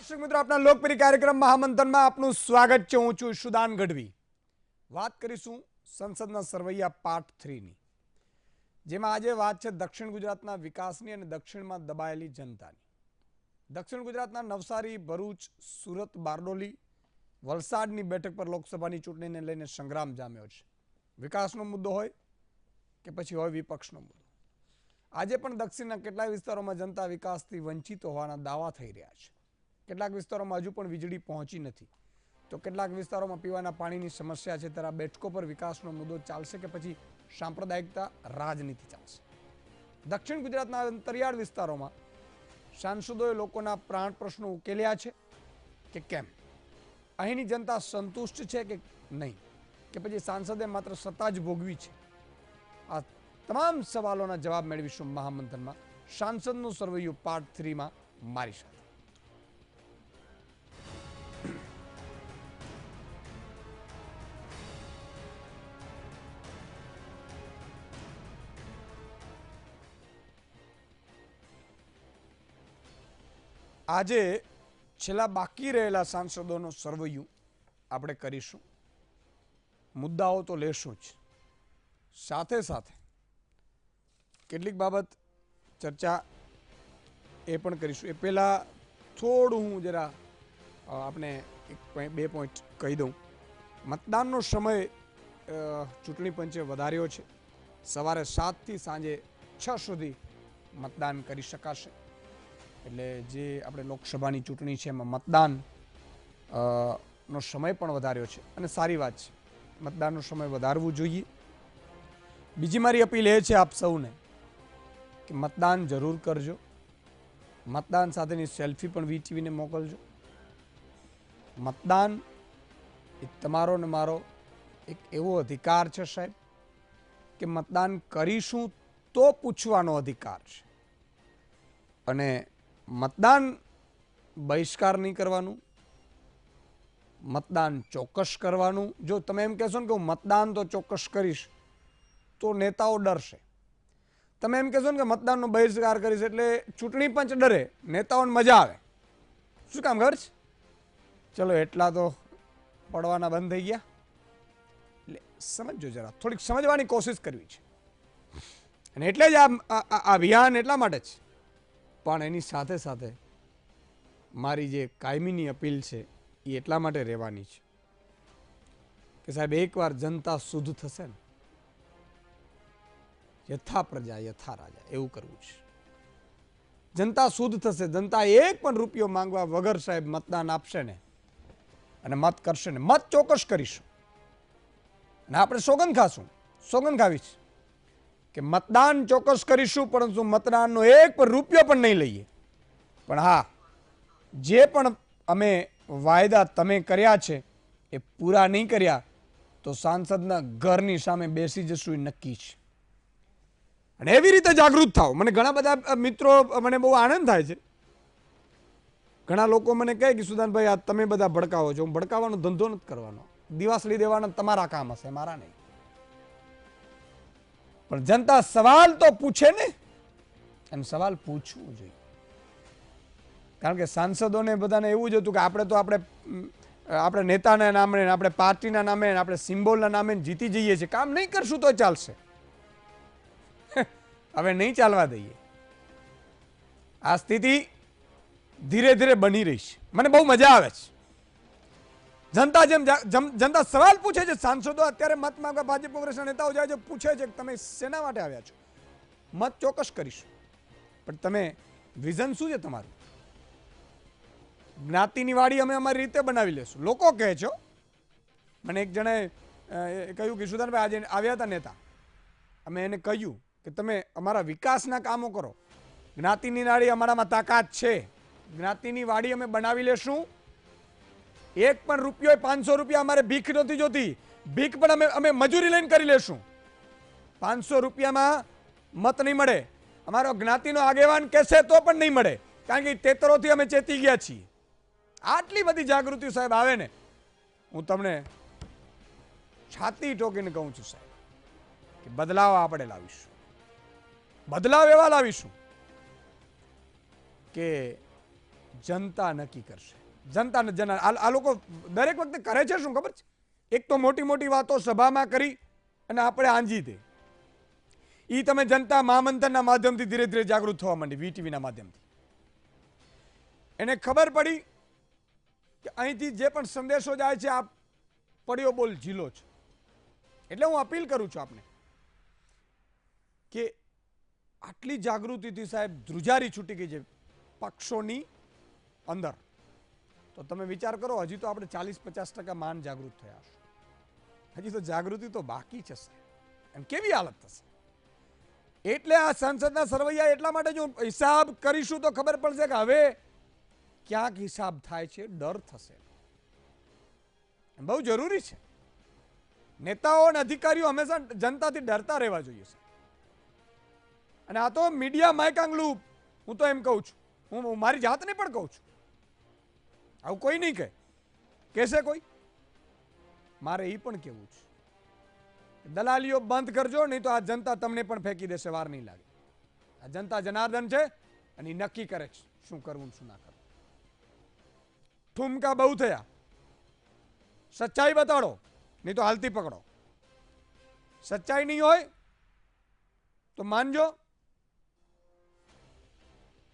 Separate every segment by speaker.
Speaker 1: દર્શક મિત્રો, આપના લોકપ્રિય કાર્યક્રમ મહામંથનમાં આપનું સ્વાગત છે. હું છું સુદાન ગઢવી. વાત કરીશું સંસદના સરવૈયા પાર્ટ 3 ની, જેમાં આજે વાત છે દક્ષિણ ગુજરાતના વિકાસની અને દક્ષિણમાં દબાયેલી જનતાની. દક્ષિણ ગુજરાતના નવસારી, ભરૂચ, સુરત, બારડોલી, વલસાડની બેઠક પર લોકસભાની ચૂંટણીને લઈને સંગ્રામ જામ્યો છે. વિકાસનો મુદ્દો હોય કે પછી હોય વિપક્ષનો મુદ્દો, આજે પણ દક્ષિણના કેટલાક વિસ્તારોમાં જનતા વિકાસથી વંચિત હોવાના દાવા થઈ રહ્યા છે. કેટલાક વિસ્તારોમાં હજુ પણ વીજળી પહોંચી નથી, તો કેટલાક વિસ્તારોમાં પીવાના પાણીની સમસ્યા છે. ત્યારે બેઠકો પર વિકાસનો મુદ્દો ચાલશે કે પછી સાંપ્રદાયિકતા રાજનીતિ ચાલશે? દક્ષિણ ગુજરાતના અંતરિયાળ વિસ્તારોમાં સાંસદોએ લોકોના પ્રાણ પ્રશ્નો ઉકેલ્યા છે કે કેમ? અહીંની જનતા સંતુષ્ટ છે કે નહીં, કે પછી સાંસદે માત્ર સત્તા જ ભોગવી છે? આ તમામ સવાલોના જવાબ મેળવીશું મહામંથનમાં સાંસદનું સરવૈયું પાર્ટ 3 માં મારી સાથે. આજે છેલ્લા બાકી રહેલા સાંસદોનું સરવૈયું આપણે કરીશું. મુદ્દાઓ તો લેશું જ, સાથે સાથે કેટલીક બાબત ચર્ચા એ પણ કરીશું. એ પહેલાં થોડું હું જરા આપણે બે પોઈન્ટ કહી દઉં. મતદાનનો સમય ચૂંટણી પંચે વધાર્યો છે. સવારે 7 થી સાંજે 6 સુધી મતદાન કરી શકાશે. એટલે જે આપણે લોકસભાની ચૂંટણી છે એમાં મતદાન નો સમય પણ વધાર્યો છે અને સારી વાત છે. મતદાનનો સમય વધારવું જોઈએ. બીજી મારી અપીલ એ છે આપ સૌને કે મતદાન જરૂર કરજો. મતદાન સાથેની સેલ્ફી પણ વીટીવીને મોકલજો. મતદાન એ તમારો ને મારો એક એવો અધિકાર છે સાહેબ, કે મતદાન કરીશું તો પૂછવાનો અધિકાર છે. અને મતદાન બહિષ્કાર નહીં કરવાનું, મતદાન ચોક્કસ કરવાનું. જો તમે એમ કહેશો ને કે હું મતદાન તો ચોક્કસ કરીશ, તો નેતાઓ ડરશે. તમે એમ કહેશો ને કે મતદાનનો બહિષ્કાર કરીશ એટલે ચૂંટણી પંચ ડરે, નેતાઓને મજા આવે. શું કામ ખબર છે? ચલો એટલા તો પડવાના બંધ થઈ ગયા. એટલે સમજો જરા, થોડીક સમજવાની કોશિશ કરવી છે. અને એટલે જ આ અભિયાન એટલા માટે છે. પણ એની સાથે સાથે મારી જે કાયમીની અપીલ છે એ એટલા માટે રહેવાની છે કે સાહેબ, એકવાર જનતા શુદ્ધ થશે ને, યથા પ્રજા યથા રાજા એવું કરવું છે. જનતા શુદ્ધ થશે, જનતા એક પણ રૂપિયો માંગવા વગર સાહેબ મતદાન આપશે ને અને મત કરશે ને, મત ચોક્કસ કરીશું. અને આપણે સોગંદ ખાશું, સોગંદ ખાવી છે કે મતદાન ચોક્કસ કરીશું, પરંતુ મતદાનનો એક પણ રૂપિયો પણ નહીં લઈએ. પણ હા, જે પણ અમે વાયદા તમે કર્યા છે એ પૂરા નહીં કર્યા તો સાંસદના ઘરની સામે બેસી જશું એ નક્કી છે. અને એવી રીતે જાગૃત થાવ. મને ઘણા બધા મિત્રો, મને બહુ આનંદ થાય છે. ઘણા લોકો મને કહે કે સુદાનભાઈ, આ તમે બધા ભડકાવો છો. હું ભડકાવાનો ધંધો નથી કરવાનો. દિવાસળી દેવાના તમારા કામ હશે, મારા નહીં. પણ જનતા સવાલ તો પૂછે ને, અને સવાલ પૂછવું જોઈએ. કારણ કે સાંસદોને બધાને એવું જ હતું કે આપણે તો આપણે નેતાના નામે, આપણે પાર્ટીના નામે, આપણે સિમ્બોલના નામે જીતી જઈએ છીએ. કામ નહીં કરશું તો ચાલશે. હવે નહીં ચાલવા દઈએ. આ સ્થિતિ ધીરે ધીરે બની રહી છે. મને બહુ મજા આવે છે. જનતા સવાલ પૂછે છે. સાંસદો અત્યારે મત માંગવા ભાજપ કોંગ્રેસના નેતાઓ જાય છે, પૂછે છે કે તમે શેના માટે આવ્યા છો? મત ચોક્કસ કરીશું, પણ તમે વિઝન શું છે તમારું? જ્ઞાતિની વાડી અમે અમારી રીતે બનાવી લેશું. લોકો કહે છે. મને એક જણાએ કહ્યું કે સુદાનભાઈ, આજે આવ્યા હતા નેતા, અમે એને કહ્યું કે તમે અમારા વિકાસના કામો કરો. જ્ઞાતિની વાડી અમારામાં તાકાત છે. જ્ઞાતિની વાડી અમે બનાવી લેશું. એક પણ રૂપિયો, 500 રૂપિયા અમારે ભીખ નથી જોતી. ભીખ પણ અમે મજૂરી લઈને કરી લેશું. 500 રૂપિયામાં મત નહીં મળે. અમારો જ્ઞાતિનો આગેવાન કહેશે તો પણ નહીં મળે, કારણ કે તેતરોથી અમે ચેતી ગયા છીએ. આટલી બધી જાગૃતિ સાહેબ આવે ને, હું તમને છાતી ઠોકીને કહું છું સાહેબ કે બદલાવ આપણે લાવીશું. બદલાવ એવા લાવીશું કે જનતા નક્કી કરશે. જનતા જના આ લોકો દરેક વખતે કરે છે શું ખબર છે? એક તો મોટી મોટી વાતો સભામાં કરી અને આપણે આંજી દે. એ તમે જનતા મહામંથનના માધ્યમથી ધીરે ધીરે જાગૃત થવા માંડી. વીટીવીના માધ્યમથી એને ખબર પડી કે અહીંથી જે પણ સંદેશો જાય છે આ પડ્યો બોલ ઝીલો છે. એટલે હું અપીલ કરું છું આપને કે આટલી જાગૃતિથી સાહેબ ધ્રુજારી છૂટી ગઈ છે પક્ષોની અંદર. તો તમે વિચાર કરો, હજી તો આપણે 40-50% માન જાગૃત થયા હશે. હજી તો જાગૃતિ તો બાકી છે સાહેબ. એમ કેવી હાલત થશે? એટલે આ સંસદના સરવૈયા એટલા માટે જો હિસાબ કરીશું તો ખબર પડશે કે હવે ક્યાંક હિસાબ થાય છે, ડર થશે. બહુ જરૂરી છે. નેતાઓ અને અધિકારીઓ હંમેશા જનતાથી ડરતા રહેવા જોઈએ. અને આ તો મીડિયા માઇક આંગલું, હું તો એમ કહું છું, હું મારી જાતને પણ કહું છું, આવું કોઈ નહીં કહે. કહેશે કોઈ? મારે એ પણ કહેવું છે, દલાલીઓ બંધ કરજો, નહીં તો આ જનતા તમને પણ ફેંકી દેશે, વાર નહીં લાગે. આ જનતા જનાર્દન છે અને એ નક્કી કરે છે શું કરવું શું ના કરવું. ઠુમકા બહુ થયા, સચ્ચાઈ બતાડો, નહીં તો હાલતી પકડો. સચ્ચાઈ નહીં હોય તો માનજો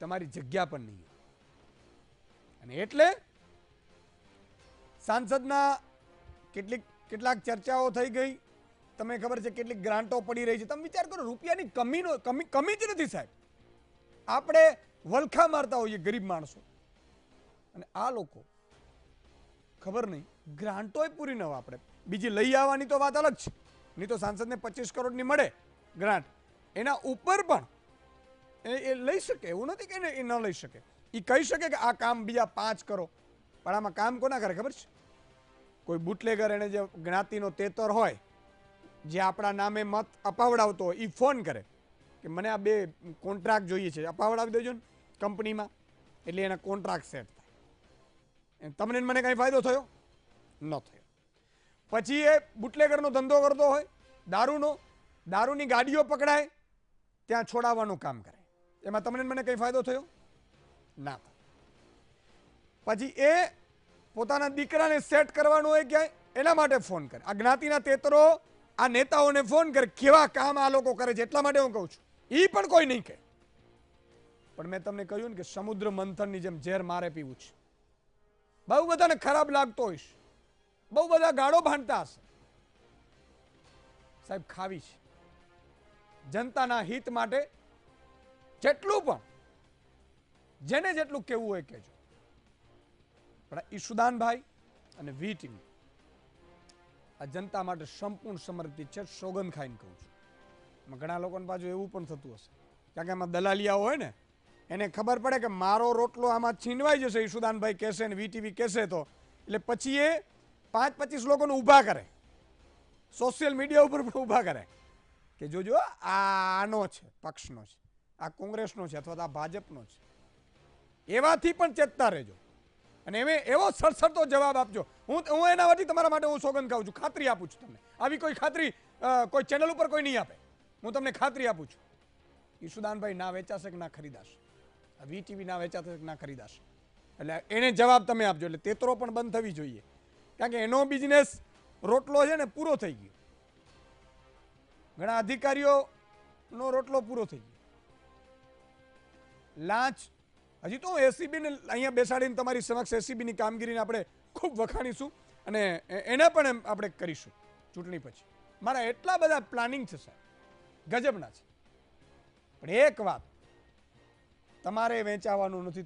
Speaker 1: તમારી જગ્યા પણ નહીં હોય. અને એટલે સાંસદના કેટલાક ચર્ચાઓ થઈ ગઈ. તમને ખબર છે કેટલીક ગ્રાન્ટો પડી રહી છે. તમે વિચાર કરો, રૂપિયાની કમી જ નથી સાહેબ. આપણે વલખા મારતા હોઈએ ગરીબ માણસો, અને આ લોકો ખબર નહીં ગ્રાન્ટોય પૂરી ન વાપરે. બીજી લઈ આવવાની તો વાત અલગ છે, નહીં તો સાંસદને 25 કરોડની મળે ગ્રાન્ટ, એના ઉપર પણ એ લઈ શકે. એવું નથી કે એ ન લઈ શકે. એ કહી શકે કે આ કામ બીજા 5 કરો, પણ આમાં કામ કોના કરે ખબર છે? કોઈ બુટલેગર, એને જે જ્ઞાતિનો તેતર હોય, જે આપણા નામે મત અપાવડાવતો હોય, એ ફોન કરે કે મને આ 2 કોન્ટ્રાક્ટ જોઈએ છે, અપાવડાવી દેજો ને કંપનીમાં. એટલે એના કોન્ટ્રાક્ટ સેટ થાય. તમને મને કંઈ ફાયદો થયો? ન થયો. પછી એ બુટલેગરનો ધંધો કરતો હોય, દારૂની ગાડીઓ પકડાય, ત્યાં છોડાવવાનું કામ કરે. એમાં તમને મને કંઈ ફાયદો થયો? ના થાય. પછી એ પોતાના દીકરાને સેટ કરવાનું હોય ક્યાંય, એના માટે ફોન કરે. આ જ્ઞાતિના તેતરો આ નેતાઓને ફોન કરે, કેવા કામ આ લોકો કરે છે. એટલા માટે હું કહું છું, એ પણ કોઈ નહીં કહે. પણ મેં તમને કહ્યું ને કે સમુદ્ર મંથનની જેમ ઝેર મારે પીવું છે. બહુ બધાને ખરાબ લાગતો હશે, બહુ બધા ગાળો ભાંડતા હશે, સાહેબ ખાવી છે. જનતાના હિત માટે જેટલું પણ જેને જેટલું કહેવું હોય કહેજો. પણ ઈશુદાનભાઈ અને વીટીવી આ જનતા માટે સંપૂર્ણ સમર્પિત છે. સોગંદ ખાઈને કહું છું. ઘણા લોકોને પાછું એવું પણ થતું હશે, કારણ કે એમાં દલાલિયા હોય ને, એને ખબર પડે કે મારો રોટલો આમાં છીનવાઈ જશે, ઈશુદાનભાઈ કહેશે ને વીટીવી કહેશે તો, એટલે પછી એ 5-25 લોકોને ઊભા કરે, સોશિયલ મીડિયા ઉપર પણ ઊભા કરે કે જોજો આનો છે, પક્ષનો છે, આ કોંગ્રેસનો છે, અથવા તો આ ભાજપનો છે. એવાથી પણ ચેતતા રહેજો. અને એવો સડસડતો જવાબ આપજો. હું એના વતી તમારા માટે હું સોગંદ ખાઉં છું, ખાતરી આપું છું તમને. આવી કોઈ ખાતરી કોઈ ચેનલ ઉપર કોઈ નહીં આપે. હું તમને ખાતરી આપું છું. ઈશુદાનભાઈ ના વેચાશે કે ના ખરીદાશે, વીટીવી ના વેચાશે કે ના ખરીદાશે. એટલે એને જવાબ તમે આપજો. એટલે તેતરો પણ બંધ થવી જોઈએ, કારણ કે એનો બિઝનેસ રોટલો છે ને પૂરો થઈ ગયો. ઘણા અધિકારીઓનો રોટલો પૂરો થઈ ગયો. લાંચ, હજી તો એસીબીને અહીંયા બેસાડીને તમારી સમક્ષ એસીબીની કામગીરીને આપણે ખૂબ વખાણીશું અને એને પણ આપણે કરીશું ચૂંટણી પછી. મારા એટલા બધા પ્લાનિંગ છે સાહેબ, ગજબના છે. પણ એક વાત, તમારે વેચાવાનું નથી.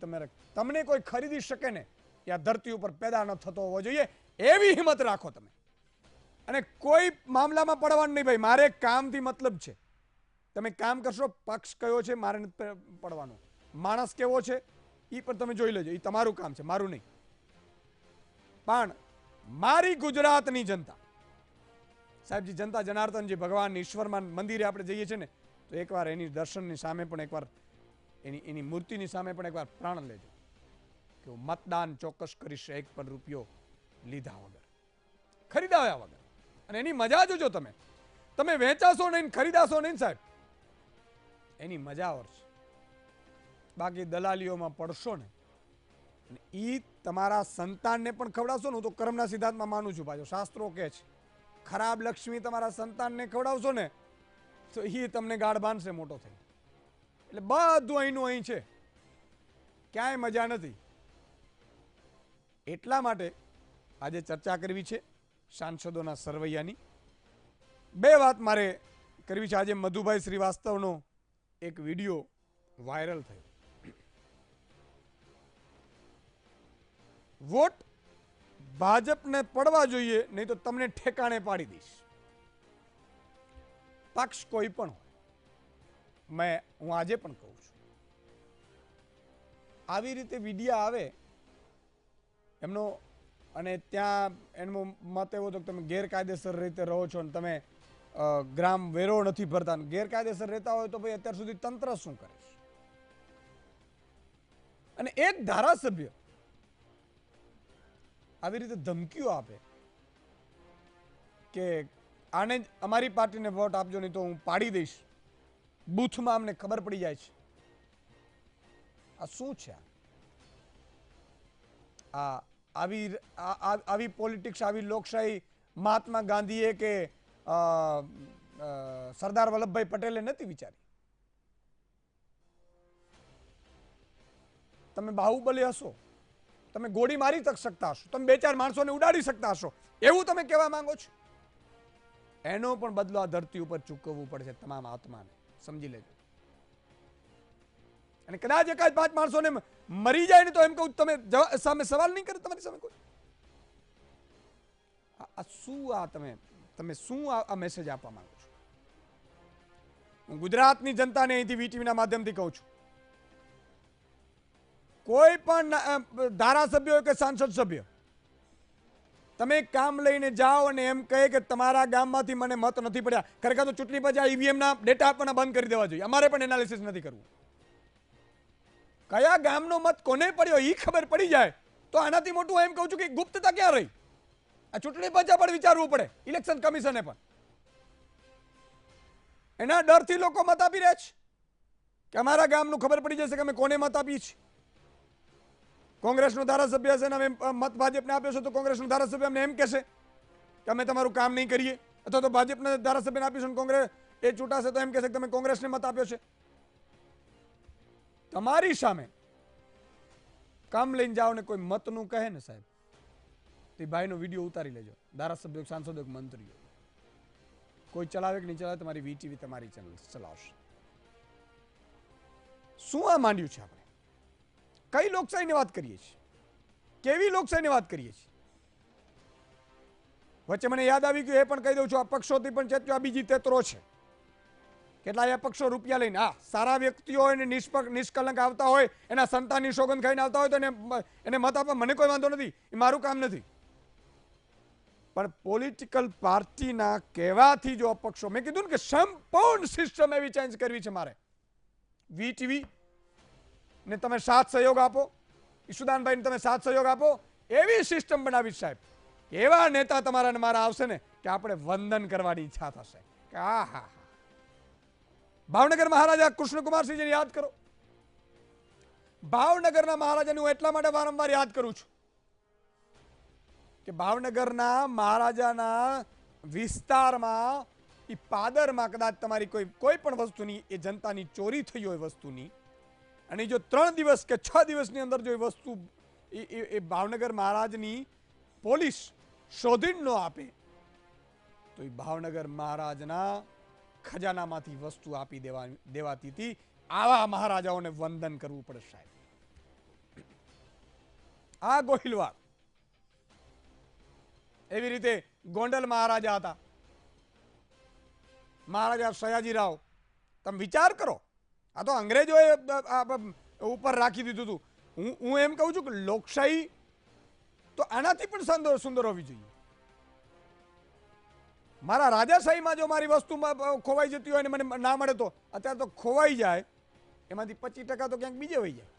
Speaker 1: તમને કોઈ ખરીદી શકે ને એ આ ધરતી ઉપર પેદા ન થતો હોવો જોઈએ, એવી હિંમત રાખો તમે. અને કોઈ મામલામાં પડવાનું નહીં. ભાઈ મારે કામથી મતલબ છે. તમે કામ કરશો, પક્ષ કયો છે મારે નથી પડવાનું, માણસ કેવો છે એ પણ તમે જોઈ લેજો. એ તમારું કામ છે, મારું નહીં. પણ મારી ગુજરાતની જનતા, સાહેબજી, જનતા જનાર્દન જે ભગવાન ઈશ્વરમાં મંદિરે આપણે જઈએ છીએ ને, તો એકવાર એની દર્શનની સામે પણ એકવાર એની મૂર્તિની સામે પણ એકવાર પ્રાણ લેજો કે હું મતદાન ચોક્કસ કરીશ, 1 પણ રૂપિયો લીધા વગર, ખરીદાવ્યા વગર. અને એની મજા જોજો તમે. તમે વેચાશો નહીં, ખરીદાશો નહીં સાહેબ, એની મજા આવશે. બાકી દલાલીઓમાં પડશો ને અને એ તમારા સંતાનને પણ ખવડાવશો ને, હું તો કર્મના સિદ્ધાંતમાં માનું છું. પાછો શાસ્ત્રો કહે છે ખરાબ લક્ષ્મી તમારા સંતાનને ખવડાવશો ને તો એ તમને ગાઢ બાંધશે મોટો થઈ. એટલે બધું અહીંનું અહીં છે, ક્યાંય મજા નથી. એટલા માટે આજે ચર્ચા કરવી છે સાંસદોના સરવૈયાની. બે વાત મારે કરવી છે. આજે મધુભાઈ શ્રીવાસ્તવનો એક વિડીયો વાયરલ થયો. વોટ ભાજપને પડવા જોઈએ, નહીં તો તમને ઠેકાણે પાડી દઈશ. પક્ષ કોઈ પણ હોય, હું આજે પણ કહું છું, આવી રીતે વિડિયા આવે એમનો, અને ત્યાં એમનો મત એવો હતો કે તમે ગેરકાયદેસર રીતે રહો છો અને તમે ગ્રામ વેરો નથી ભરતા. ગેરકાયદેસર રહેતા હોય તો ભાઈ અત્યાર સુધી તંત્ર શું કરે છે? અને એક ધારાસભ્ય આવી રીતે ધમકીઓ આપે કે આને જ અમારી પાર્ટીને વોટ આપજો, નહીં તો હું પાડી દઈશ. બૂથમાં અમને ખબર પડી જાય છે. આ શું છે? આવી પોલિટિક્સ, આવી લોકશાહી મહાત્મા ગાંધીએ કે સરદાર વલ્લભભાઈ પટેલે નથી વિચારી. તમે બાહુબલી હશો, તમે ગોળી મારી શકતા હશો, તમે 2-4 માણસોને ઉડાડી શકતા હશો, એવું તમે કહેવા માંગો છો? એનો પણ બદલો આ ધરતી ઉપર ચૂકવવું પડશે તમામ આત્માને, સમજી લેજો. અને કદાચ એકાદ 5 માણસોને મરી જાય ને તો એમ કહું, તમે સામે સવાલ નહીં કરે તમારી સામે કોઈ. આ શું, તમે શું આ મેસેજ આપવા માંગો છો? હું ગુજરાતની જનતાને અહીંથી વીટીવીના માધ્યમથી કહું છું, કોઈ પણ ધારાસભ્ય હોય કે સાંસદ સભ્ય, તમે કામ લઈને જાઓ અને એમ કહે કે તમારા ગામમાંથી મને મત નથી પડ્યા, ખરેખર તો ચૂંટણી પછી આ ઈવીએમના ડેટા આપવાના બંધ કરી દેવા જોઈએ. અમારે પણ એનાલિસિસ નથી કરવું. કયા ગામનો મત કોને પડ્યો એ ખબર પડી જાય તો આનાથી મોટું એમ કહું છું કે ગુપ્તતા ક્યાં રહી? આ ચૂંટણી પછી પણ વિચારવું પડે, ઇલેક્શન કમિશને પણ. એના ડરથી લોકો મત આપી રહ્યા છે કે અમારા ગામનું ખબર પડી જશે કે અમે કોને મત આપીએ છીએ. કોંગ્રેસનો ધારાસભ્ય હશે ને અમે મત ભાજપને આપ્યો છે તો કોંગ્રેસનો ધારાસભ્ય અમને એમ કહેશે કે અમે તમારું કામ નહીં કરીએ, અથવા તો ભાજપના ધારાસભ્યને આપીશું કોંગ્રેસ એ ચૂંટાશે તો એમ કહેશે કે તમે કોંગ્રેસને મત આપ્યો છે. તમારી સામે કામ લઈને જાઓ ને કોઈ મતનું કહે ને સાહેબ, તે ભાઈનો વિડીયો ઉતારી લેજો. ધારાસભ્યો, સાંસદો, મંત્રીઓ કોઈ ચલાવે કે નહીં ચલાવે, તમારી વીટીવી તમારી ચેનલ ચલાવશે. શું આ માંડ્યું છે? આપણે કઈ લોકશાહીની વાત કરીએ છીએ? કેવી લોકશાહીની વાત કરીએ છીએ? વચ્ચે મને યાદ આવી ગયું, એ પણ કહી દઉં છું, આ પક્ષોથી પણ ચેતજો, આ બીજી તેતરો છે. કેટલાય પક્ષો રૂપિયા લઈને, સારા વ્યક્તિઓ હોય ને નિષ્કલંક આવતા હોય, એના સંતાનની સોગંદ ખાઈને આવતા હોય તો એને મત આપવા મને કોઈ વાંધો નથી, એ મારું કામ નથી. પણ પોલિટિકલ પાર્ટીના કહેવાથી જો અપક્ષો, મેં કીધું ને કે સંપૂર્ણ સિસ્ટમ એવી ચેન્જ કરવી છે મારે. વીટીવી ને તમે સાથ સહયોગ આપો, ઈશુદાનભાઈને તમે સાથ સહયોગ આપો, એવી સિસ્ટમ બનાવી સાહેબ. એવા નેતા તમારા ને મારા આવશે ને કે આપણે વંદન કરવાની ઈચ્છા થશે કે આહા. ભાવનગર મહારાજા કૃષ્ણકુમારસિંહજીને યાદ કરો. ભાવનગરના મહારાજાને હું એટલા માટે વારંવાર યાદ કરું છું કે ભાવનગરના મહારાજાના વિસ્તારમાં એ પાદરમાં કદાચ તમારી કોઈ પણ વસ્તુની, એ જનતાની ચોરી થઈ હોય વસ્તુની, અને જો 3 દિવસ કે 6 દિવસની અંદર જો એ વસ્તુ એ ભાવનગર મહારાજની પોલીસ શોધીને ન આપે તો એ ભાવનગર મહારાજના ખજાનામાંથી વસ્તુ આપી દેવાતી હતી. આવા મહારાજાઓને વંદન કરવું પડે સાહેબ. આ ગોહિલવાડ, એવી રીતે ગોંડલ મહારાજા હતા, મહારાજા સયાજીરાવ. તમે વિચાર કરો, આ તો અંગ્રેજોએ ઉપર રાખી દીધું હતું. હું એમ કહું છું કે લોકશાહી તો આનાથી પણ સુંદર હોવી જોઈએ. મારા રાજાશાહીમાં જો મારી વસ્તુ ખોવાઈ જતી હોય ને મને ના મળે તો, અત્યારે તો ખોવાઈ જાય એમાંથી 25% તો ક્યાંક બીજે વહી જાય.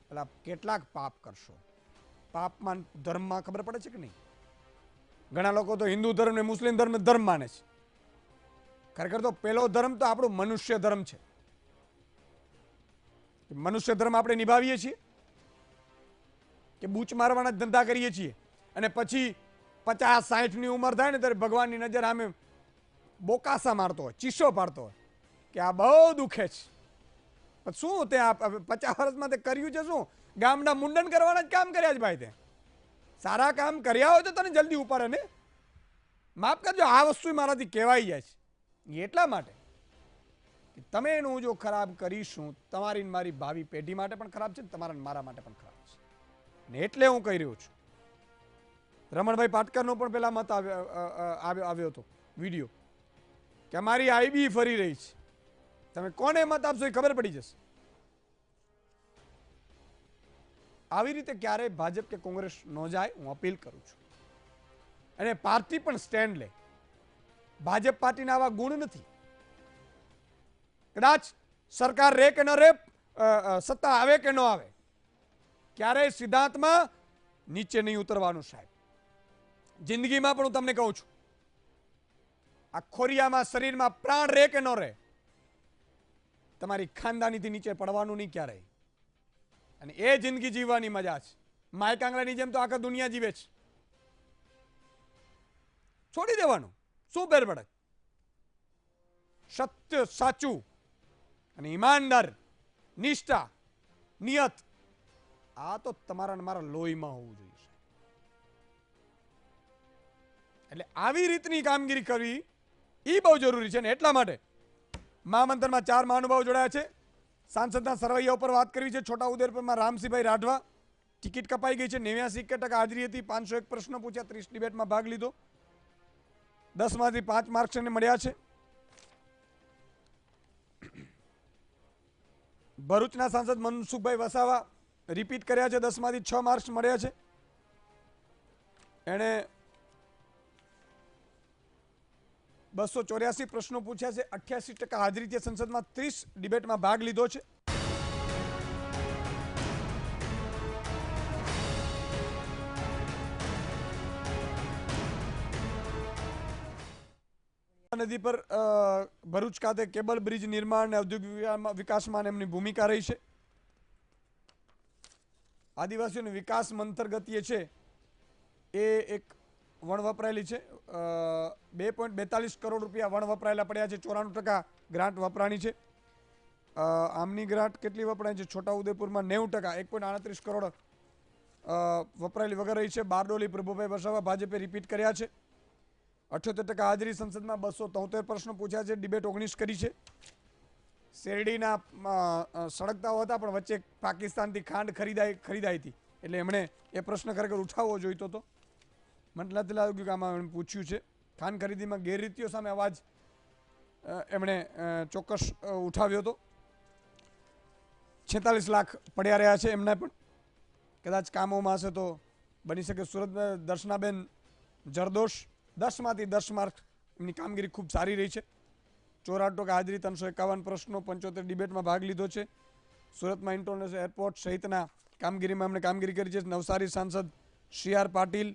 Speaker 1: પેલા કેટલાક પાપ કરશો. પાપમાં ધર્મમાં ખબર પડે છે કે નહીં? ઘણા લોકો તો હિન્દુ ધર્મ ને મુસ્લિમ ધર્મ માને છે. ખરેખર તો પેલો ધર્મ તો આપણો મનુષ્ય ધર્મ છે. મનુષ્ય ધર્મ આપણે નિભાવીએ છીએ કે બૂચ મારવાના જ ધંધા કરીએ છીએ અને પછી 50-60ની ઉંમર થાય ને ત્યારે ભગવાનની નજર સામે બોકાસા મારતો હોય, ચીસો પાડતો હોય કે આ બહુ દુખે છે. પણ શું તે 50 વર્ષમાં તે કર્યું છે શું? ગામના મુંડન કરવાના જ કામ કર્યા છે ભાઈ. તે સારા કામ કર્યા હોય તો તને જલ્દી ઉપાડે ને. માફ કરજો, આ વસ્તુ મારાથી કહેવાઈ જાય છે એટલા માટે કે તમે એનું જો ખરાબ કરીશું તમારી મારી ભાવિ પેઢી માટે પણ ખરાબ છે, તમારા મારા માટે પણ ખરાબ છે. ને એટલે હું કહી રહ્યો છું. રમણભાઈ પાટકરનો પણ પેલા મત આવ્યો હતો વિડીયો કે અમારી આઈબી ફરી રહી છે. તમે કોને મત આપશો એ ખબર પડી જશે. આવી રીતે ક્યારેય ભાજપ કે કોંગ્રેસ ન જાય, હું અપીલ કરું છું. અને પાર્ટી પણ સ્ટેન્ડ લે. ભાજપ પાર્ટીના આવા ગુણ નથી. કદાચ સરકાર રે કે ન રે, સત્તા આવે કે ન આવે, ક્યારેય સિદ્ધાંતમાં નીચે નહીં ઉતરવાનું સાહેબ. જિંદગીમાં પણ હું તમને કહું છું, આ ખોરિયામાં શરીરમાં પ્રાણ રે કે ન રહે, તમારી ખાનદાનીથી નીચે પડવાનું નહીં ક્યારેય. અને એ જિંદગી જીવવાની મજા છે. માય કાંગડાની જેમ તો આખા દુનિયા જીવે છે. છોડી દેવાનું, શું ફેર પડે? સત્ય, સાચું અને ઈમાનદાર, નિષ્ઠા, નિયત, આ તો તમારા મારા લોહીમાં હોવું જોઈએ. એટલે આવી રીતની કામગીરી કરવી એ બહુ જરૂરી છે. ને એટલા માટે મહામંથનમાં 4 મહાનુભાવો જોડાયા છે. સાંસદના સરવૈયા ઉપર વાત કરવી છે. છોટાઉદેપુરમાં રામસિંહભાઈ રાઠવા, ટિકિટ કપાઈ ગઈ છે. 89% હાજરી હતી. 501 પ્રશ્નો પૂછ્યા. 30 ડિબેટમાં ભાગ લીધો. 10માંથી 5 માર્ક્સ એને મળ્યા છે. ભરૂચના સાંસદ મનસુખભાઈ વસાવા રિપીટ કર્યા છે. 10માંથી 6 માર્ક્સ મળ્યા છે. એણે 284 પ્રશ્નો પૂછ્યા છે. 88% હાજરી છે. સંસદમાં 30 ડિબેટમાં ભાગ લીધો છે. નદી પર ભરૂચ ખાતે કેબલ બ્રિજ નિર્માણ અને ઔદ્યોગિક વિકાસમાં એમની ભૂમિકા રહી છે. આદિવાસીઓનો વિકાસ મંથર ગતિએ છે એ એક વણ વપરાયેલી છે. 2.42 કરોડ રૂપિયા વણ વપરાયેલા પડ્યા છે. 94% ગ્રાન્ટ વપરાણી છે. આમની ગ્રાન્ટ કેટલી વપરાય છે? છોટાઉદેપુરમાં 90%, 1.38 કરોડ વપરાયેલી વગર રહી છે. બારડોલી પ્રભુભાઈ વસાવા ભાજપે રિપીટ કર્યા છે. 78% હાજરી. સંસદમાં 273 પ્રશ્નો પૂછ્યા છે. ડિબેટ 19 કરી છે. શેરડીના સળગતાઓ હતા પણ વચ્ચે પાકિસ્તાનથી ખાંડ ખરીદાઈ હતી એટલે એમણે એ પ્રશ્ન ખરેખર ઉઠાવવો જોઈતો હતો. મને નથી લાગ્યું કે આમાં એમણે પૂછ્યું છે. ખાંડ ખરીદીમાં ગેરરીતિઓ સામે અવાજ એમણે ચોક્કસ ઉઠાવ્યો હતો. 46 લાખ પડ્યા રહ્યા છે એમના પણ. કદાચ કામોમાં હશે તો બની શકે. સુરત દર્શનાબેન જરદોશ 10માંથી 10 માર્ક. એમની કામગીરી ખૂબ સારી રહી છે. 84% હાજરી. 351 પ્રશ્નો. 75 ડિબેટમાં ભાગ લીધો છે. સુરતમાં ઇન્ટરનેશનલ એરપોર્ટ સહિતના કામગીરીમાં એમણે કામગીરી કરી છે. નવસારી સાંસદ CR પાટીલ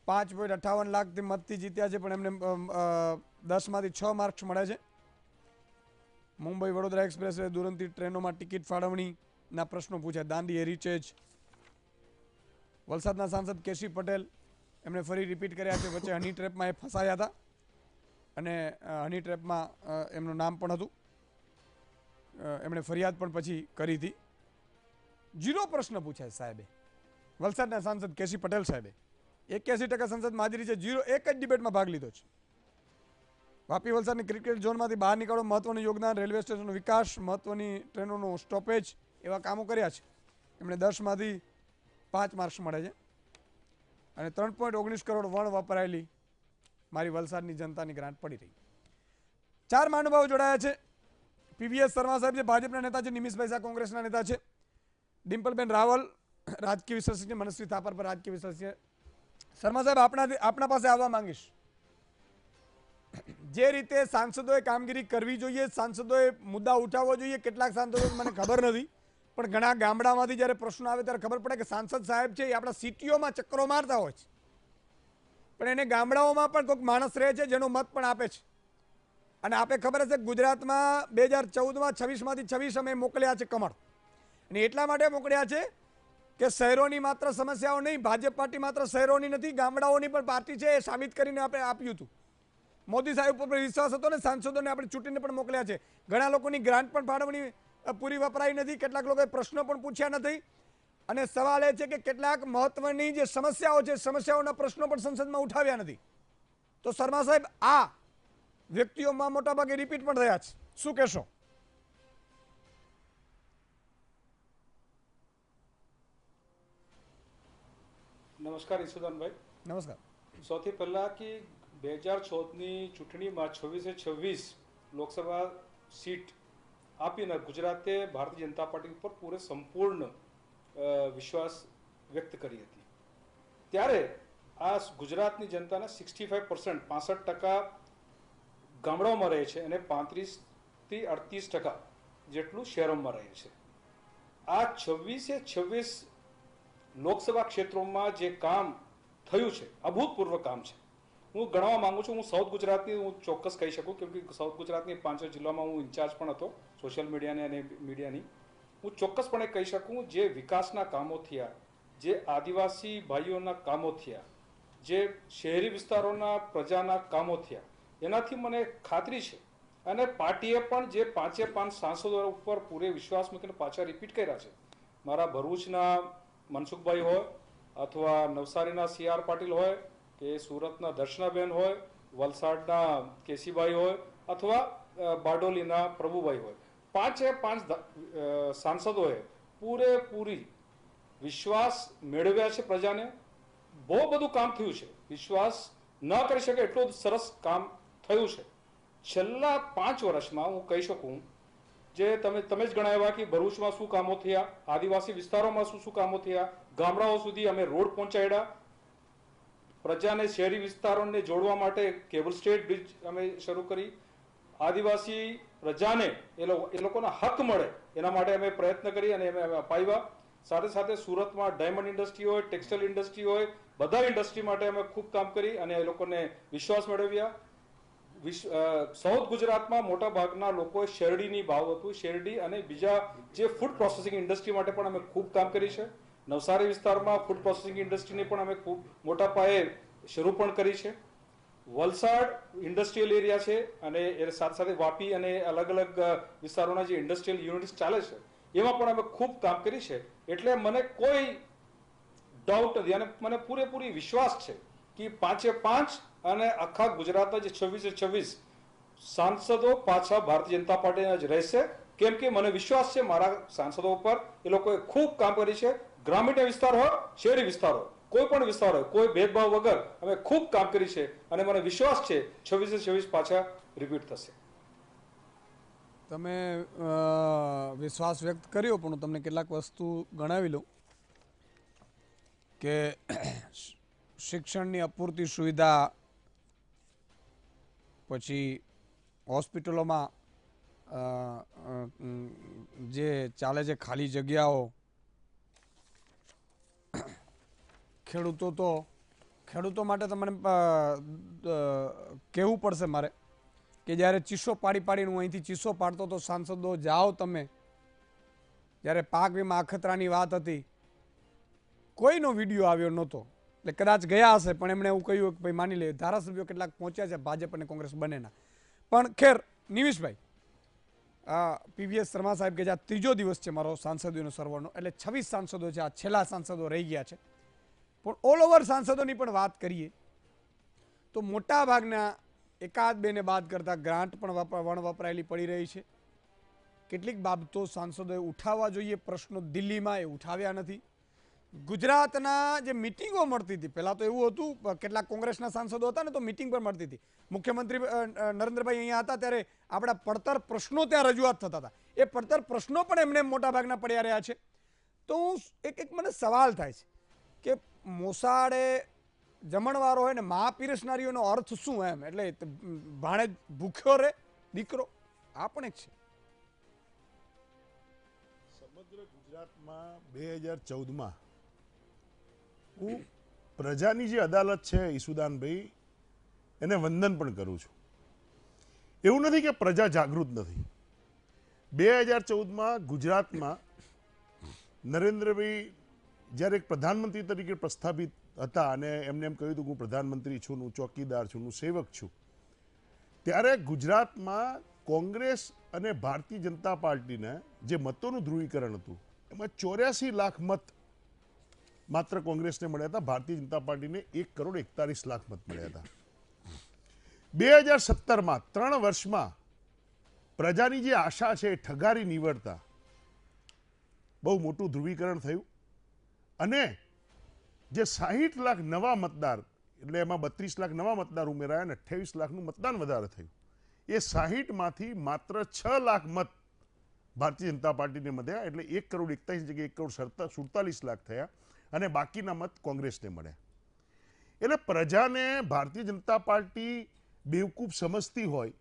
Speaker 1: 5.58 લાખથી મતથી જીત્યા છે પણ એમને 10માંથી 6 માર્ક્સ મળ્યા છે. મુંબઈ વડોદરા એક્સપ્રેસ દુરંતી ટ્રેનોમાં ટિકિટ ફાળવણીના પ્રશ્નો પૂછ્યા. દાંડી હેરિટેજ. વલસાડના સાંસદ કેસી પટેલ એમણે ફરી રિપીટ કર્યા છે. વચ્ચે હની ટ્રેપમાં એ ફસાયા હતા અને હની ટ્રેપમાં એમનું નામ પણ હતું. એમણે ફરિયાદ પણ પછી કરી હતી. 0 પ્રશ્ન પૂછ્યા સાહેબે. વલસાડના સાંસદ કેસી પટેલ સાહેબે 81% સંસદમાં હાજરી છે. 0 એક જ ડિબેટમાં ભાગ લીધો છે. વાપી વલસાડની ક્રિકેટ ઝોનમાંથી બહાર નીકળો, મહત્વનું યોગદાન, રેલવે સ્ટેશનનો વિકાસ, મહત્વની ટ્રેનોનું સ્ટોપેજ, એવા કામો કર્યા છે. એમણે 10માંથી 5 માર્ક્સ મળે છે. અને 3.19 કરોડ વણ વપરાયેલી મારી વલસાડની જનતાની ગ્રાન્ટ પડી રહી. 4 મહાનુભાવો જોડાયા છે. PVS શર્મા સાહેબ છે, ભાજપના નેતા છે. નિમિષભાઈ શાહ કોંગ્રેસના નેતા છે. ડિમ્પલબેન રાવલ રાજકીય વિશ્લેષક છે. મનસ્વી થાપર પર રાજકીય વિશ્લેષક. શર્મા સાહેબ આપણા પાસે આવવા માંગીશ. જે રીતે સાંસદોએ કામગીરી કરવી જોઈએ, સાંસદોએ મુદ્દા ઉઠાવવો જોઈએ. કેટલાક સાંસદો મને ખબર નથી પણ ઘણા ગામડામાંથી જ્યારે પ્રશ્નો આવે ત્યારે ખબર પડે કે સાંસદ સાહેબ છે એ આપણા સિટીઓમાં ચક્કરો મારતા હોય છે પણ એને ગામડાઓમાં પણ કોઈક માણસ રહે છે જેનો મત પણ આપે છે. અને આપે ખબર હશે ગુજરાતમાં 2014માં 26માંથી 26 અમે મોકલ્યા છે કમળ, અને એટલા માટે મોકલ્યા છે કે શહેરોની માત્ર સમસ્યાઓ નહીં, ભાજપ પાર્ટી માત્ર શહેરોની નથી, ગામડાઓની પણ પાર્ટી છે, એ સાબિત કરીને આપણે આપ્યું હતું. મોદી સાહેબ ઉપર વિશ્વાસ હતો ને સાંસદોને આપણે ચૂંટીને પણ મોકલ્યા છે. ઘણા લોકોની ગ્રાન્ટ પણ ફાળવણી પૂરી વપરાઈ નથી, કેટલાક લોકોએ પ્રશ્નો પણ પૂછ્યા નથી. અને સવાલ એ છે કે કેટલાક મહત્વની જે સમસ્યાઓ છે, સમસ્યાઓના પ્રશ્નો પણ સંસદમાં ઉઠાવ્યા નથી. તો શર્મા સાહેબ, આ વ્યક્તિઓમાં મોટાભાગે રિપીટ પણ થયા છે. શું કહેશો?
Speaker 2: નમસ્કાર ઈશુદાનભાઈ.
Speaker 1: નમસ્કાર.
Speaker 2: સૌથી પહેલા કે 2014ની ચૂંટણીમાં 26 લોકસભા સીટ આપીને ગુજરાતે ભારતીય જનતા પાર્ટી ઉપર પૂરે સંપૂર્ણ વિશ્વાસ વ્યક્ત કરી હતી. ત્યારે આ ગુજરાતની જનતાના 65% 65% ગામડાઓમાં રહે છે અને 35થી 38% જેટલું શહેરોમાં રહે છે. આ 26 લોકસભા ક્ષેત્રોમાં જે કામ થયું છે, અભૂતપૂર્વ કામ છે. હું ગણવા માંગુ છું. હું સાઉથ ગુજરાતની હું ચોક્કસ કહી શકું, કેમ કે સાઉથ ગુજરાતની 5 જિલ્લામાં હું ઇન્ચાર્જ પણ હતો સોશિયલ મીડિયાની અને મીડિયાની. હું ચોક્કસપણે કહી શકું જે વિકાસના કામો થયા, જે આદિવાસી ભાઈઓના કામો થયા, જે શહેરી વિસ્તારોના પ્રજાના કામો થયા, એનાથી મને ખાતરી છે. અને પાર્ટીએ પણ જે 5 સાંસદો ઉપર પૂરે વિશ્વાસ મૂકીને પાછા રિપીટ કર્યા છે. મારા ભરૂચના મનસુખભાઈ હોય, અથવા નવસારીના CR પાટીલ હોય, કે સુરતના દર્શનાબેન હોય, વલસાડના કેસીભાઈ હોય, અથવા બારડોલીના પ્રભુભાઈ હોય, 5 સાંસદોએ પૂરેપૂરી વિશ્વાસ મેળવ્યા છે પ્રજાને. બહુ બધું કામ થયું છે, વિશ્વાસ ન કરી શકે એટલું સરસ કામ થયું છે. છેલ્લા 5 વર્ષમાં હું કહી શકું, જે તમે જ ગણાવ્યા કે ભરૂચમાં શું કામો થયા, આદિવાસી વિસ્તારોમાં શું કામો થયા, ગામડાઓ સુધી અમે રોડ પહોંચાડ્યા, પ્રજાને શહેરી વિસ્તારોને જોડવા માટે કેબલ સ્ટેટ બ્રિજ અમે શરૂ કરી, આદિવાસી પ્રજાને એ લોકોના હક મળે એના માટે અમે પ્રયત્ન કરી અને અમે અપાવ્યા. સાથે સાથે સુરતમાં ડાયમંડ ઇન્ડસ્ટ્રી હોય, ટેક્સટાઇલ ઇન્ડસ્ટ્રી હોય, બધા ઇન્ડસ્ટ્રી માટે અમે ખૂબ કામ કરી અને એ લોકોને વિશ્વાસ મેળવ્યા. સાઉથ ગુજરાતમાં મોટા ભાગના લોકો શેરડીની ભાવ હતું, શેરડી અને બીજા જે ફૂડ પ્રોસેસિંગ ઇન્ડસ્ટ્રી માટે પણ અમે ખૂબ કામ કરી છે. નવસારી વિસ્તારમાં ફૂડ પ્રોસેસિંગ ઇન્ડસ્ટ્રીની પણ અમે ખૂબ મોટા પાયે શરૂ પણ કરી છે. વલસાડ ઇન્ડસ્ટ્રીયલ એરિયા છે અને એ સાથે સાથે વાપી અને અલગ અલગ વિસ્તારોના જે ઇન્ડસ્ટ્રીયલ યુનિટ્સ ચાલે છે એમાં પણ અમે ખૂબ કામ કરી છે. એટલે મને કોઈ ડાઉટ નથી અને મને પૂરેપૂરી વિશ્વાસ છે કે 5 અને આખા ગુજરાતના જે 26 સાંસદો પાછા ભારતીય જનતા પાર્ટીના જ રહેશે. કેમ કે મને વિશ્વાસ છે મારા સાંસદો ઉપર. એ લોકોએ ખૂબ કામ કરી છે. ગ્રામીણ વિસ્તાર હોય, શહેરી વિસ્તાર હોય, કોઈ પણ વિસ્તાર હોય, કોઈ ભેદભાવ વગર અમે ખૂબ કામ કરી છે અને મને વિશ્વાસ છે 26 પાછા રિપીટ થશે.
Speaker 1: તમે વિશ્વાસ વ્યક્ત કર્યો, પણ હું તમને કેટલાક વસ્તુ ગણાવી લઉં કે શિક્ષણની અપૂરતી સુવિધા, પછી હોસ્પિટલોમાં જે ચાલે છે ખાલી જગ્યાઓ, ખેડૂતો માટે તમને કહેવું પડશે મારે કે જ્યારે ચીસો પાડીને હું અહીંથી ચીસો પાડતો તો સાંસદો જાઓ તમે, જ્યારે પાક વીમા અખતરાની વાત હતી કોઈનો વિડીયો આવ્યો નહોતો. એટલે કદાચ ગયા હશે પણ એમણે એવું કહ્યું કે ભાઈ માની લે ધારાસભ્યો કેટલાક પહોંચ્યા છે ભાજપ અને કોંગ્રેસ બંનેના. પણ ખેર નિમિષભાઈ, PVS શર્મા સાહેબ કે જે આ 3જો દિવસ છે મારો સાંસદોનો સર્વરનો, એટલે 26 સાંસદો છે, આ છેલ્લા સાંસદો રહી ગયા છે. પણ ઓલ ઓવર સાંસદોની પણ વાત કરીએ તો મોટા ભાગના એકાદ બેને બાદ કરતા ગ્રાન્ટ પણ વપરાયેલી પડી રહી છે. કેટલીક બાબતો સાંસદોએ ઉઠાવવા જોઈએ, પ્રશ્નો દિલ્હીમાં એ ઉઠાવ્યા નથી. ગુજરાતના જે મિટિંગો મળતી હતી, પહેલાં તો એવું હતું કેટલાક કોંગ્રેસના સાંસદો હતા ને તો મિટિંગ પણ મળતી હતી. મુખ્યમંત્રી નરેન્દ્રભાઈ અહીંયા હતા ત્યારે આપણા પડતર પ્રશ્નો ત્યાં રજૂઆત થતા હતા. એ પડતર પ્રશ્નો પણ એમને મોટાભાગના પડ્યા રહ્યા છે. તો એક મને સવાલ થાય છે કે મોસાળે જમણવારો હોય ને મા પીરસનારીઓનો અર્થ શું એમ? એટલે ભાણે ભૂખ્યો રે દીકરો, આ પણ એક છે.
Speaker 3: સમગ્ર ગુજરાતમાં 2014માં હું પ્રજાની જે અદાલત છે ઈશુદાનભાઈ, એને વંદન પણ કરું છું. એવું નથી કે પ્રજા જાગૃત નથી. 2014માં ગુજરાતમાં નરેન્દ્રભાઈ જ્યારે એક પ્રધાનમંત્રી તરીકે પ્રસ્થાપિત હતા અને એમને એમ કહ્યું હતું કે હું પ્રધાનમંત્રી છું, હું ચોકીદાર છું, હું સેવક છું, ત્યારે ગુજરાતમાં કોંગ્રેસ અને ભારતીય જનતા પાર્ટીને જે મતોનું ધ્રુવીકરણ હતું એમાં 84 લાખ મત માત્ર કોંગ્રેસને મળ્યા હતા. ભારતીય જનતા પાર્ટીને 1,41 લાખ મત મળ્યા હતા. 2017માં 3 વર્ષમાં પ્રજાની જે આશા છે એ ઠગારી નીવડતા બહુ મોટું ધ્રુવીકરણ થયું અને જે 60 લાખ નવા મતદાર, એટલે એમાં 32 લાખ નવા મતદાર ઉમેરાયા અને 28 લાખનું મતદાન વધારે થયું. એ 60માંથી માત્ર 6 લાખ મત ભારતીય જનતા પાર્ટીને મળ્યા, એટલે 1,41 જગ્યાએ 1,47 લાખ થયા અને બાકીના મત કોંગ્રેસને મળ્યા. એટલે પ્રજાને ભારતીય જનતા પાર્ટી બેવકૂફ સમજતી હોય,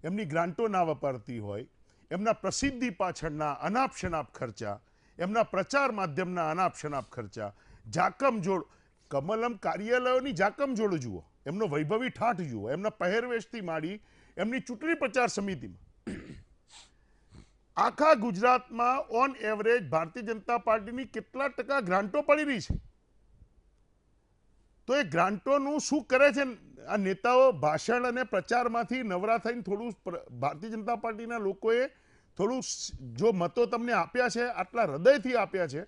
Speaker 3: એમની ગ્રાન્ટો ના વપરાતી હોય, એમના પ્રસિદ્ધિ પાછળના અનાપ શનાપ ખર્ચા, એમના પ્રચાર માધ્યમના અનાપ શનાપ ખર્ચા, જાકમજોડ, કમલમ કાર્યાલયોની જાકમજોડ જુઓ, એમનો વૈભવી ઠાઠ જુઓ, એમના પહેરવેશથી માંડી એમની ચૂંટણી પ્રચાર સમિતિમાં આખા ગુજરાતમાં ઓન એવરેજ ભારતીય જનતા પાર્ટીની કેટલા ટકા ગ્રાન્ટો પડી રહી છે. તો એ ગ્રાન્ટોનું શું કરે છે આ નેતાઓ? ભાષણ અને પ્રચારમાંથી નવરા થઈને થોડું ભારતીય જનતા પાર્ટીના લોકોએ થોડું જો મતો તમને આપ્યા છે, આટલા હૃદયથી આપ્યા છે,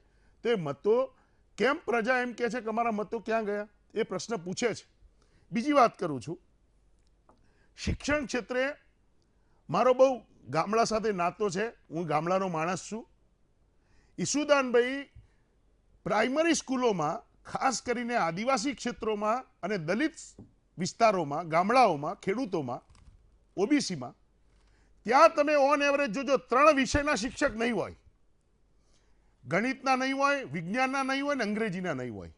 Speaker 3: તો એ મતો કેમ પ્રજા એમ કહે છે કે અમારા મતો ક્યાં ગયા? એ પ્રશ્ન પૂછે છે. બીજી વાત કરું છું, શિક્ષણ ક્ષેત્રે મારો બહુ ગામડા સાથે નાતો છે, હું ગામડાનો માણસ છું. ઈસુદાનભાઈ પ્રાઇમરી સ્કૂલોમાં, ખાસ કરીને આદિવાસી ક્ષેત્રોમાં અને દલિત વિસ્તારોમાં, ગામડાઓમાં, ખેડૂતોમાં, ઓબીસીમાં, ત્યાં તમે ઓન એવરેજ જોજો 3 વિષયના શિક્ષક નહીં હોય. ગણિતના નહીં હોય, વિજ્ઞાનના નહીં હોય ને અંગ્રેજીના નહીં હોય.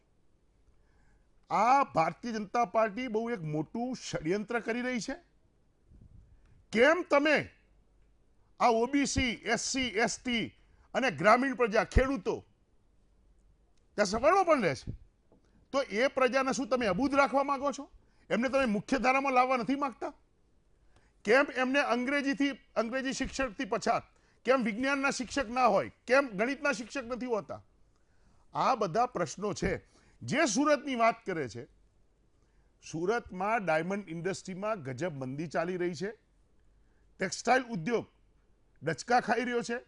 Speaker 3: આ ભારતીય જનતા પાર્ટી બહુ એક મોટું ષડયંત્ર કરી રહી છે. કેમ તમે આ ઓબીસી, એસસી, એસટી અને ગ્રામીણ પ્રજા, ખેડૂતો ત્યાં સગવડો પણ રહે છે, તો એ પ્રજાને શું તમે અબૂધ રાખવા માંગો છો? એમને તમે મુખ્ય ધારામાં લાવવા નથી માંગતા? કેમ એમને અંગ્રેજી શિક્ષકથી પછાત, કેમ વિજ્ઞાનના શિક્ષક ના હોય, કેમ ગણિતના શિક્ષક નથી હોતા? આ બધા પ્રશ્નો છે. જે સુરતની વાત કરે છે, સુરતમાં ડાયમંડ ઇન્ડસ્ટ્રીમાં ગજબ મંદી ચાલી રહી છે. ટેક્સટાઇલ ઉદ્યોગ ડચકા ખાઈ રહ્યો છે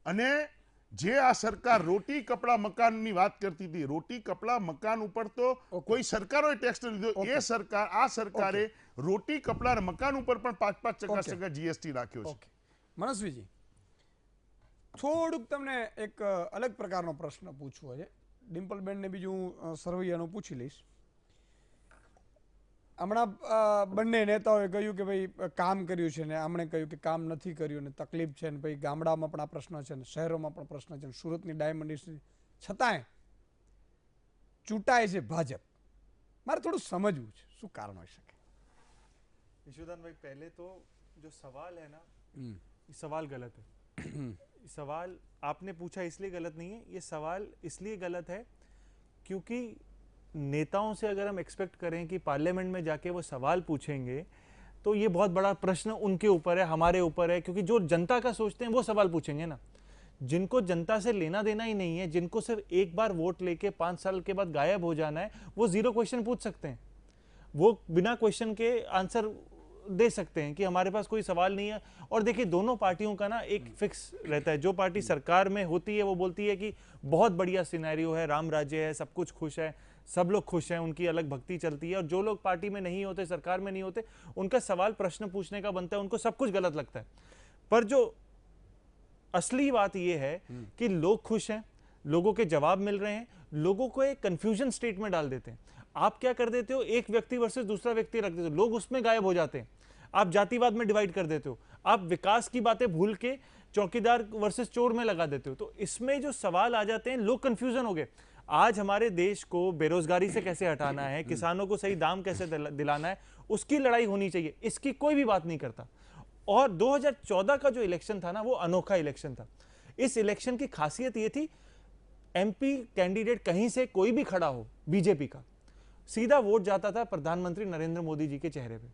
Speaker 3: અને જે આ સરકાર રોટી કપડા મકાનની વાત કરતી હતી, રોટી કપડા મકાન ઉપર તો કોઈ સરકારોએ ટેક્સ લીધો. એ સરકાર, આ સરકારે રોટી કપડા અને મકાન ઉપર પણ 5% જીએસટી રાખ્યો છે.
Speaker 1: મનસ્વીજી, થોડુંક તમને એક અલગ પ્રકારનો પ્રશ્ન પૂછવો છે. ડિમ્પલબેનને બીજું સરવૈયાનું પૂછી લઈશ. હમણાં બંને નેતાઓએ કહ્યું કે ભાઈ કામ કર્યું છે ને આમણે કહ્યું કે કામ નથી કર્યું ને તકલીફ છે ને ભાઈ ગામડામાં પણ આ પ્રશ્ન છે ને શહેરોમાં પણ પ્રશ્ન છે ને સુરતની ડાયમંડ ઇન્ડસ્ટ્રી, છતાંય ચૂંટાય છે ભાજપ. મારે થોડું સમજવું છે શું કારણ હોઈ શકે?
Speaker 4: यशोदान भाई, पहले तो जो सवाल है ना, ये सवाल गलत है. सवाल आपने पूछा इसलिए गलत नहीं है, ये सवाल इसलिए गलत है क्योंकि नेताओं से अगर हम एक्सपेक्ट करें कि पार्लियामेंट में जाके वो सवाल पूछेंगे तो ये बहुत बड़ा प्रश्न उनके ऊपर है, हमारे ऊपर है, क्योंकि जो जनता का सोचते हैं वो सवाल पूछेंगे ना. जिनको जनता से लेना देना ही नहीं है, जिनको सिर्फ एक बार वोट लेके 5 साल के बाद गायब हो जाना है, वो 0 क्वेश्चन पूछ सकते हैं. वो बिना क्वेश्चन के आंसर दे सकते हैं कि हमारे पास कोई सवाल नहीं है. और देखिए, दोनों पार्टियों का ना एक फिक्स रहता है. जो पार्टी सरकार में होती है वो बोलती है कि बहुत बढ़िया सिनेरियो है, राम राज्य है, सब कुछ खुश है, सब लोग खुश हैं, उनकी अलग भक्ति चलती है. और जो लोग पार्टी में नहीं होते, सरकार में नहीं होते, उनका सवाल प्रश्न पूछने का बनता है, उनको सब कुछ गलत लगता है. पर जो असली बात यह है कि लोग खुश हैं, लोगों के जवाब मिल रहे हैं, लोगों को एक कंफ्यूजन स्टेट में डाल देते हैं. आप क्या कर देते हो, एक व्यक्ति वर्सेस दूसरा व्यक्ति रख देते हो, लोग उसमें गायब हो जाते हैं. आप जातिवाद में डिवाइड कर देते हो, आप विकास की बातें भूल के चौकीदार वर्सेस चोर में लगा देते हो. तो इसमें जो सवाल आ जाते हैं, लोग कंफ्यूजन हो गए. आज हमारे देश को बेरोजगारी से कैसे हटाना है, किसानों को सही दाम कैसे दिलाना है, उसकी लड़ाई होनी चाहिए. इसकी कोई भी बात नहीं करता. और 2014 का जो इलेक्शन था ना, वो अनोखा इलेक्शन था. इस इलेक्शन की खासियत ये थी, एमपी कैंडिडेट कहीं से कोई भी खड़ा हो, बीजेपी का, सीधा वोट जाता था प्रधानमंत्री नरेंद्र मोदी जी के चेहरे पे.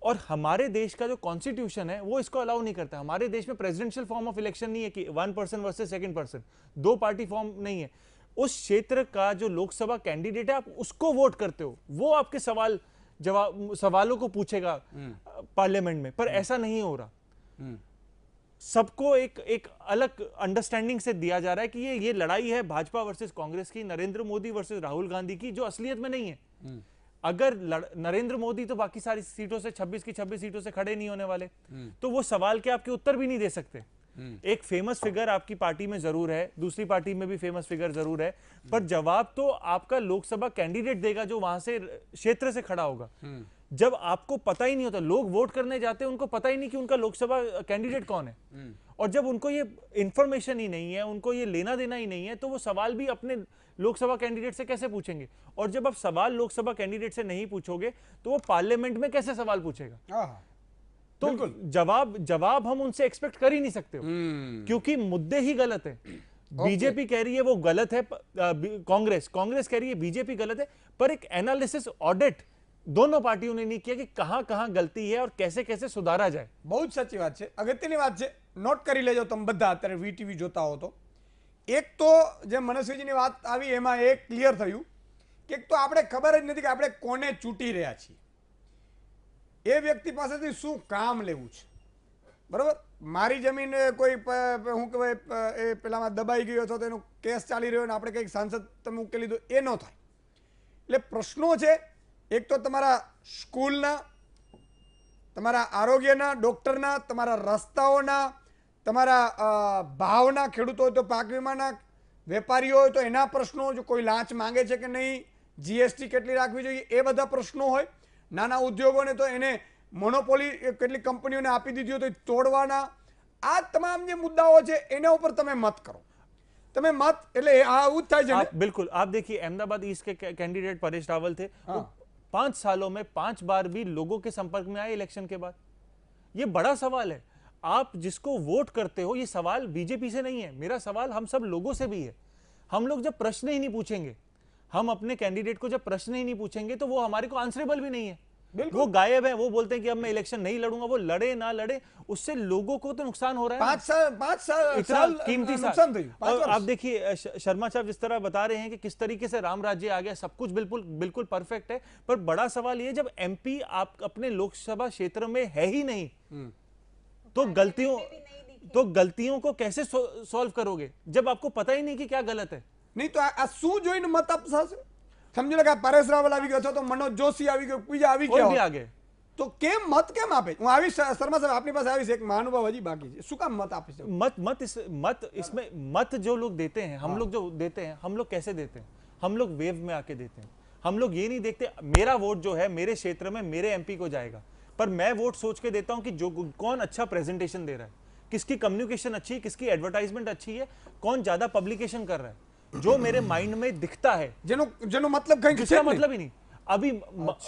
Speaker 4: और हमारे देश का जो कॉन्स्टिट्यूशन है वो इसको अलाउ नहीं करता। हमारे देश में प्रेसिडेंशियल फॉर्म ऑफ इलेक्शन नहीं है कि 1 person versus second person, 2 party form नहीं है। उस क्षेत्र का जो लोकसभा कैंडिडेट है आप उसको वोट करते हो, वो आपके सवालों को पूछेगा पार्लियामेंट में, पर ऐसा नहीं हो रहा। सबको एक अलग अंडरस्टैंडिंग से दिया जा रहा है कि ये लड़ाई है भाजपा वर्सेस कांग्रेस की, नरेंद्र मोदी वर्सेस राहुल गांधी की, जो असलियत में नहीं है। अगर नरेंद्र मोदी तो बाकी सारी सीटों से 26 की 26 सीटों से खड़े नहीं होने वाले, तो वो सवाल के आपके उत्तर भी नहीं दे सकते। एक फेमस फिगर आपकी पार्टी में जरूर है, दूसरी पार्टी में भी फेमस फिगर जरूर है, पर जवाब तो आपका लोकसभा कैंडिडेट देगा जो वहां से क्षेत्र से खड़ा होगा। जब आपको पता ही नहीं होता, लोग वोट करने जाते हैं उनको पता ही नहीं कि उनका लोकसभा कैंडिडेट कौन है, और जब उनको ये इंफॉर्मेशन ही नहीं है, उनको ये लेना देना ही नहीं है, तो वो सवाल भी अपने लोकसभा कैंडिडेट से कैसे पूछेंगे? और जब आप सवाल लोकसभा कैंडिडेट से नहीं पूछोगे तो वो पार्लियामेंट में कैसे सवाल पूछेगा? तो जवाब हम उनसे एक्सपेक्ट कर ही नहीं सकते हो, क्योंकि मुद्दे ही गलत है। बीजेपी कह रही है वो गलत है, कांग्रेस कह रही है बीजेपी गलत है, पर एक एनालिसिस ऑडिट दोनों पार्टियों ने नहीं किया कि कहां गलती है और कैसे कैसे सुधारा जाए।
Speaker 1: बहुत साची बात है, अगत्यनी बात है, नोट करी लेजो तम बधा अत्यारे वीटीवी जोता हो तो। एक तो जे मनस्वीजीनी बात आवी एमां एक क्लियर थयुं कि एक तो आपणे खबर ज नथी कि आपणे कोने चूंटी रह्या छीए, ए व्यक्ति पासेथी शुं काम लेवुं छे, बराबर? मारी जमीन कोई हूँ कहेवाय ए पेलामां दबाई गयो अथवा तो एनो केस चाली रह्यो ने आपणे कंईक सांसद तमे उकेली दो, ए न थाय। એટલે પ્રશ્નો છે, એક તો તમારા સ્કૂલના, તમારા આરોગ્યના, ડોક્ટરના, તમારા રસ્તાઓના, તમારા ભાવના, ખેડૂતો હોય તો પાક વીમાના, વેપારીઓ હોય તો એના પ્રશ્નો, જો કોઈ લાંચ માંગે છે કે નહીં, જીએસટી કેટલી રાખવી જોઈએ, એ બધા પ્રશ્નો હોય। નાના ઉદ્યોગોને તો એને મોનોપોલી કેટલી કંપનીઓને આપી દીધી હોય તો તોડવાના। આ તમામ જે મુદ્દાઓ છે એના ઉપર તમે મત કરો। તમે મત એટલે આવું જ થાય છે ને?
Speaker 4: बिल्कुल, आप देखिए अहमदाबाद ईस्ट के कैंडिडेट परेश रावल थे, वो 5 सालों में 5 बार भी लोगों के संपर्क में आए इलेक्शन के बाद। ये बड़ा सवाल है, आप जिसको वोट करते हो, ये सवाल बीजेपी से नहीं है, मेरा सवाल हम सब लोगों से भी है। हम लोग जब प्रश्न ही नहीं पूछेंगे, हम अपने कैंडिडेट को जब प्रश्न ही नहीं पूछेंगे तो वो हमारे को आंसरेबल भी नहीं है। वो गायब है, वो बोलते हैं कि अब मैं इलेक्शन नहीं लड़ूंगा। वो लड़े ना लड़े, उससे लोगों को तो नुकसान हो रहा है।
Speaker 1: 5 साल
Speaker 4: इतना कीमती
Speaker 1: नुकसान थी।
Speaker 4: और आप देखिए शर्मा साहब जिस तरह बता रहे हैं कि किस तरीके से राम राज्य आ गया, सब कुछ बिल्कुल परफेक्ट है, पर बड़ा सवाल ये, जब एमपी आप अपने लोकसभा क्षेत्र में है ही नहीं, तो गलतियों को कैसे सॉल्व करोगे जब आपको पता ही नहीं कि क्या गलत है?
Speaker 1: नहीं तो आ શું જોઈને મત આપશે? સમજી લો કે પરેશ રાવલ આવી ગયો અથવા તો મનોજ જોશી આવી ગયો, બીજા આવી
Speaker 4: कोई भी
Speaker 1: ગયા,
Speaker 4: आगे
Speaker 1: તો કેમ મત કેમ આપે? હું આવી શર્મા સાહેબ આપની પાસે આવીશ, એક મહાનુભાવ હજી બાકી છે, શું કામ મત આપે છે?
Speaker 4: इसमें मत जो लोग देते हैं, हम लोग जो देते हैं, हम लोग कैसे देते हैं? हम लोग वेव में आके देते हैं। हम लोग ये नहीं देखते मेरा वोट जो है मेरे क्षेत्र में मेरे एमपी को जाएगा, पर मैं वोट सोच के देता हूं कि जो कौन अच्छा प्रेजेंटेशन दे रहा है, किसकी कम्युनिकेशन अच्छी है, किसकी एडवर्टाइजमेंट अच्छी है, कौन ज्यादा पब्लिकेशन कर रहा है, जो मेरे माइंड में दिखता है,
Speaker 1: જેનો મતલબ કઈ
Speaker 4: दूसरा मतलब ही नहीं। अभी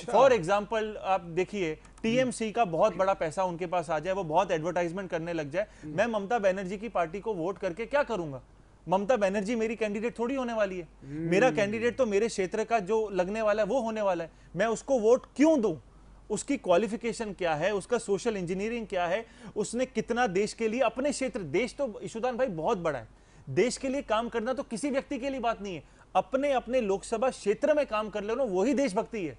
Speaker 4: फॉर एग्जांपल आप देखिए टीएमसी का बहुत बड़ा पैसा उनके पास आ जाए, वो बहुत एडवर्टाइजमेंट करने लग जाए, मैं ममता बनर्जी की पार्टी को वोट करके क्या करूंगा? ममता बनर्जी मेरी कैंडिडेट थोड़ी होने वाली है, मेरा कैंडिडेट तो मेरे क्षेत्र का जो लगने वाला है वो होने वाला है। मैं उसको वोट क्यों दूं? उसकी क्वालिफिकेशन क्या है, उसका सोशल इंजीनियरिंग क्या है, उसने कितना देश के लिए अपने क्षेत्र, देश तो ईशुदान भाई बहुत बड़ा है, देश के लिए काम करना तो किसी व्यक्ति के लिए बात नहीं है, अपने अपने लोकसभा क्षेत्र में काम कर लेना वही देशभक्ति है।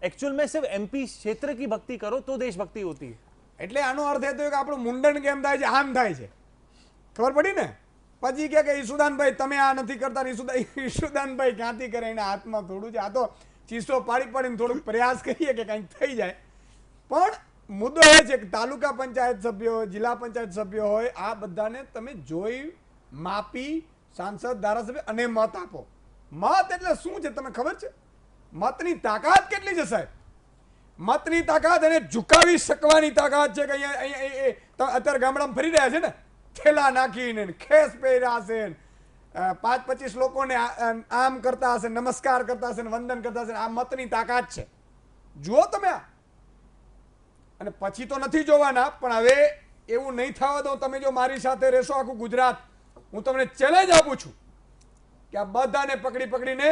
Speaker 4: एक्चुअल में सिर्फ एमपी क्षेत्र की भक्ति करो तो देशभक्ति होती है।
Speaker 1: એટલે આનો અર્થ એ થયો કે આપણું મુંડન કેમ થાય છે, આમ થાય છે, ખબર પડી ને? પછી કે ઈશુદાનભાઈ તમે આ નથી કરતા, ઈશુદાનભાઈ ક્યાંથી કરે, એના હાથમાં થોડું છે, આ તો ચીસો પાડીને થોડુંક પ્રયાસ કરીએ કે કંઈક થઈ જાય। પણ મુદ્દો એ છે કે તાલુકા પંચાયત સભ્યો હોય, જિલ્લા પંચાયત સભ્યો હોય, આ બધાને તમે જોઈ માપી સાંસદ ધારાસભ્ય અને મત આપો। મત એટલે શું છે તમને ખબર છે? મતની તાકાત કેટલી છે સાહેબ? મતની તાકાત એને ઝુકાવી શકવાની તાકાત છે કે અહીંયા અત્યારે ગામડામાં ફરી રહ્યા છે ને, થેલા નાખીને ખેસ પહેર્યા હશે, 5-25 લોકોને આમ કરતા હશે, નમસ્કાર કરતા હશે, વંદન કરતા હશે, આ મતની તાકાત છે। જુઓ તમે આ, અને પછી તો નથી જોવાના, પણ હવે એવું નહીં થવા દો। તમે જો મારી સાથે રહેશો આખું ગુજરાત, હું તમને ચેલેન્જ આપું છું કે આ બધાને પકડીને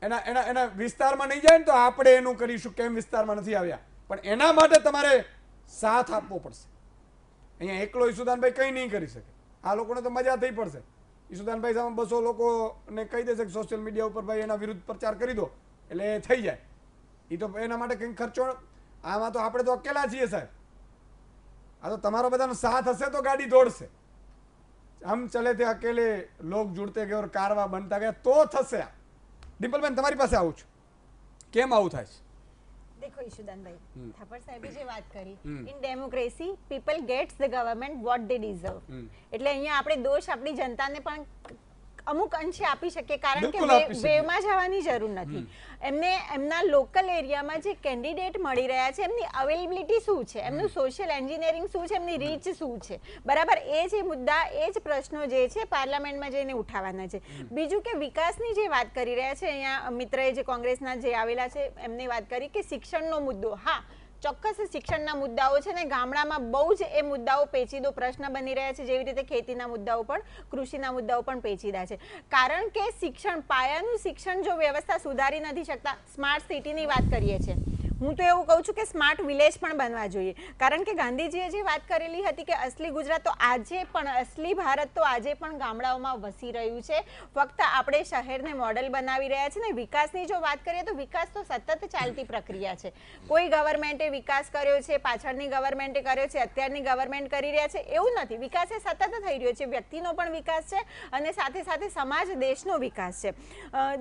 Speaker 1: એના વિસ્તારમાં નહીં જાય ને તો આપણે એનું કરીશું કેમ વિસ્તારમાં નથી આવ્યા, પણ એના માટે તમારે સાથ આપવો પડશે. અહીંયા એકલો ઈસુદાનભાઈ કંઈ નહીં કરી શકે. આ લોકોને તો મજા થઈ પડશે. ઈસુદાનભાઈ સામે 200 લોકોને કહી દેશે કે સોશિયલ મીડિયા ઉપર ભાઈ એના વિરુદ્ધ પ્રચાર કરી દો એટલે એ થઈ જાય. એ તો એના માટે કંઈક ખર્ચો, આમાં તો આપણે તો અકેલા છીએ સાહેબ. આ તો તમારો બધાનો સાથ હશે તો ગાડી દોડશે. હમ ચલે તે અકેલે લોક જુડતે ગયે ઓર કારવા બનતા ગયા તો થશે. આ ડિમ્પલબેન તમારી પાસે આવું છું, કેમ આવું થાય છે?
Speaker 5: देखो ईशुदानभाई, थापर साहेबे જે વાત કરી, in democracy people gets the government what they deserve. એટલે અહીંયા આપણે દોષ આપણી જનતાને પણ અમુક અંશે આપી શકીએ, કારણ કે વેમાં જવાની જરૂર નથી. એમને એમના લોકલ એરિયામાં જે કેન્ડિડેટ મળી રહ્યા છે એમની અવેલેબિલિટી શું છે, એમનું સોશિયલ એન્જિનિયરિંગ શું છે, એમની રીચ શું છે, બરાબર, એ જે મુદ્દા, એ જ પ્રશ્નો જે છે પાર્લામેન્ટમાં જઈને ઉઠાવવાના છે. બીજું કે વિકાસની જે વાત કરી રહ્યા છે અહીંયા મિત્રએ જે કોંગ્રેસના જે આવેલા છે એમને વાત કરી કે શિક્ષણનો મુદ્દો, હા ચોક્કસ શિક્ષણના મુદ્દાઓ છે ને ગામડામાં બહુ જ એ મુદ્દાઓ પેચીદો પ્રશ્ન બની રહ્યા છે, જેવી રીતે ખેતીના મુદ્દાઓ પણ, કૃષિના મુદ્દાઓ પણ પેચીદા છે. કારણ કે શિક્ષણ, પાયાનું શિક્ષણ જો વ્યવસ્થા સુધારી નથી શકતા, સ્માર્ટ સિટીની વાત કરીએ છીએ, હું તો એવું કહું છું કે સ્માર્ટ વિલેજ પણ બનવા જોઈએ. કારણ કે ગાંધીજીએ જે વાત કરેલી હતી કે અસલી ગુજરાત તો આજે પણ, અસલી ભારત તો આજે પણ ગામડાઓમાં વસી રહ્યું છે. ફક્ત આપણે શહેરને મોડેલ બનાવી રહ્યા છે ને. વિકાસની જો વાત કરીએ તો વિકાસ તો સતત ચાલતી પ્રક્રિયા છે. કોઈ ગવર્મેન્ટે વિકાસ કર્યો છે, પાછળની ગવર્મેન્ટે કર્યો છે, અત્યારની ગવર્મેન્ટ કરી રહ્યા છે, એવું નથી. વિકાસ એ સતત થઈ રહ્યો છે. વ્યક્તિનો પણ વિકાસ છે અને સાથે સાથે સમાજ, દેશનો વિકાસ છે.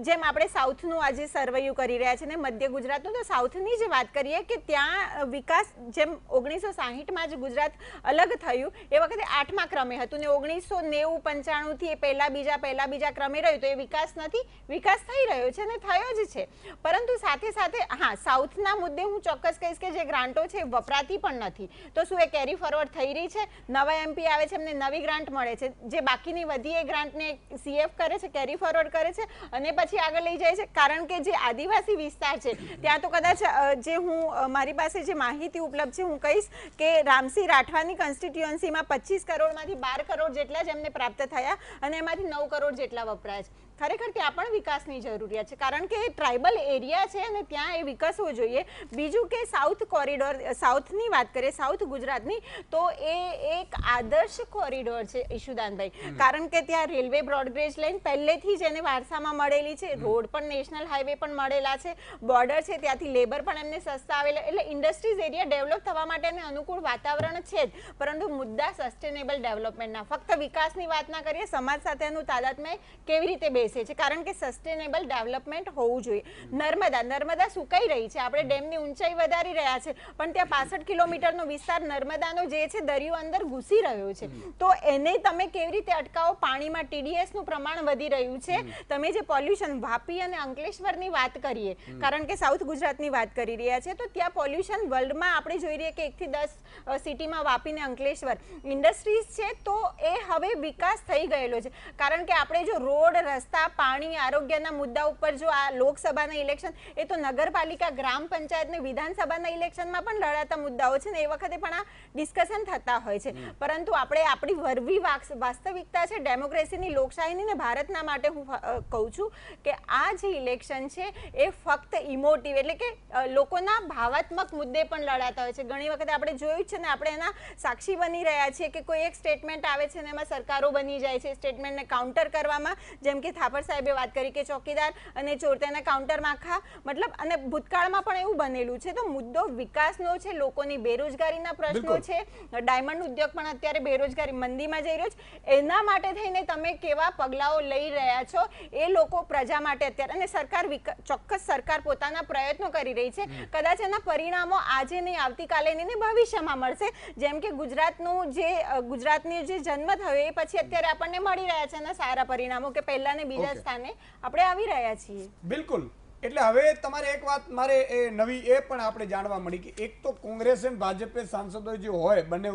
Speaker 5: જેમ આપણે સાઉથનું આજે સર્વેયું કરી રહ્યા છે ને મધ્ય ગુજરાતનું, તો સાઉથની વાત કરીએ કે ત્યાં વિકાસ, જેમ 1960માં જ ગુજરાત અલગ થયું એ વખતે 8મા ક્રમે હતું ને 1990-95 થી એ પહેલા બીજા ક્રમે રહ્યું, તો એ વિકાસ નથી. વિકાસ થઈ રહ્યો છે ને થયો જ છે. પરંતુ સાથે સાથે હા, સાઉથના મુદ્દે હું ચોક્કસ કહીશ કે જે ગ્રાન્ટો છે વપરાતી પણ નથી. તો શું એ કેરી ફોરવર્ડ થઈ રહી છે? નવા એમપી આવે છે, એમને નવી ગ્રાન્ટ મળે છે, જે બાકીની વધી એ ગ્રાન્ટને સીએફ કરે છે, કેરી ફોરવર્ડ કરે છે અને પછી આગળ લઈ જાય છે. કારણ કે જે આદિવાસી વિસ્તાર છે ત્યાં તો કદાચ જે હું, મારી પાસે જે માહિતી ઉપલબ્ધ છે, હું કહીશ કે રામસિંહ રાઠવાની કોન્સ્ટિટ્યુઅન્સીમાં 25 કરોડમાંથી 12 કરોડ જેટલા જ એમને પ્રાપ્ત થયા અને એમાંથી 9 કરોડ જેટલા વપરાય છે. ખરેખર ત્યાં પણ વિકાસની જરૂરિયાત છે, કારણ કે ટ્રાઇબલ એરિયા છે અને ત્યાં એ વિકસવો જોઈએ. બીજું કે સાઉથ કોરિડોર, સાઉથની વાત કરીએ, સાઉથ ગુજરાતની, તો એ એક આદર્શ કોરિડોર છે ઈશુદાનભાઈ. કારણ કે ત્યાં રેલવે બ્રોડગેજ લાઇન પહેલેથી જ એને વારસામાં મળેલી છે, રોડ પણ નેશનલ હાઈવે પણ મળેલા છે, બોર્ડર છે, ત્યાંથી લેબર પણ એમને સસ્તા આવેલા, એટલે ઇન્ડસ્ટ્રીઝ એરિયા ડેવલપ થવા માટેને અનુકૂળ વાતાવરણ છે જ. પરંતુ મુદ્દા સસ્ટેનેબલ ડેવલપમેન્ટના, ફક્ત વિકાસની વાત ના કરીએ, સમાજ સાથેનું તાદાત્મ્ય કેવી રીતે બેસે છે, કારણ કે સસ્ટેનેબલ ડેવલપમેન્ટ હોવું જોઈએ. નર્મદા સુકાઈ રહી છે, આપણે ડેમની ઊંચાઈ વધારી રહ્યા છે, પણ ત્યાં 65 કિલોમીટરનો વિસ્તાર નર્મદાનો જે છે દરિયો અંદર ઘૂસી રહ્યો છે. તો એને તમે કેવી રીતે અટકાવો? પાણીમાં TDSનું પ્રમાણ વધી રહ્યું છે. તમે જે પોલ્યુશન, વાપી અને અંકલેશ્વરની વાત કરીએ, કારણ કે સાઉથ ગુજરાતની વાત કરી રહ્યા છે, તો ત્યાં પોલ્યુશન વર્લ્ડમાં આપણે જોઈ રહીએ કે 1 થી 10 સિટીમાં વાપી ને અંકલેશ્વર ઇન્ડસ્ટ્રીઝ છે. તો એ હવે વિકાસ થઈ ગયેલો છે. કારણ કે આપણે જો રોડ, રસ્તા, પાણી, આરોગ્યના મુદ્દા ઉપર જો આ લોકસભાના ઇલેક્શન, એ તો નગરપાલિકા, ગ્રામ પંચાયત ને વિધાનસભાના ઇલેક્શનમાં પણ લડાતા મુદ્દાઓ છે ને એ વખતે પણ આ ડિસ્કશન થતા હોય છે. પરંતુ આપણે આપણી વરવી વાસ્તવિકતા છે ડેમોક્રેસીની, લોકશાહીની ને ભારતના માટે હું કહું છું કે આ જે ઇલેક્શન છે એ ફક્ત ઇમોટિવ, એટલે કે લોકોના ભાવાત્મક મુદ્દે પણ લડાતા હોય છે. ઘણી વખત આપણે જોયું છે ને, આપણે એના સાક્ષી બની રહ્યા છીએ કે કોઈ એક સ્ટેટમેન્ટ આવે છે ને એમાં સરકારો બની જાય છે સ્ટેટમેન્ટને કાઉન્ટર કરવામાં. જેમ કે થાપર સાહેબે વાત કરી કે ચોકીદાર અને ચોર તેના કાઉન્ટરમાં આખા, મતલબ, અને ભૂતકાળમાં પણ એવું બનેલું છે. તો મુદ્દો વિકાસનો છે, લોકોની બેરોજગારીના પ્રશ્નો છે, ડાયમંડ ઉદ્યોગ પણ અત્યારે બેરોજગારી મંદીમાં જઈ રહ્યો છે. એના માટે થઈને તમે કેવા પગલાઓ લઈ રહ્યા છો એ લોકો, પ્રજા માટે અત્યારે, અને સરકાર, ચોક્કસ સરકાર પોતાના પ્રયત્નો કરી રહી છે. કદાચ એના પરિણામો આજે નહીં, આવતીકાલે નહીં, ભવિષ્યમાં મળશે. જેમ કે ગુજરાતની જે જન્મ થયો એ પછી અત્યારે આપણને મળી રહ્યા છે એના સારા પરિણામો, કે પહેલા ને બીજા સ્થાને આપણે આવી રહ્યા છીએ.
Speaker 1: બિલકુલ. એટલે હવે તમારે એક વાત મારે એ નવી એ પણ આપણે જાણવા મળી કે એક તો કોંગ્રેસ અને ભાજપે સાંસદો જે હોય, બંને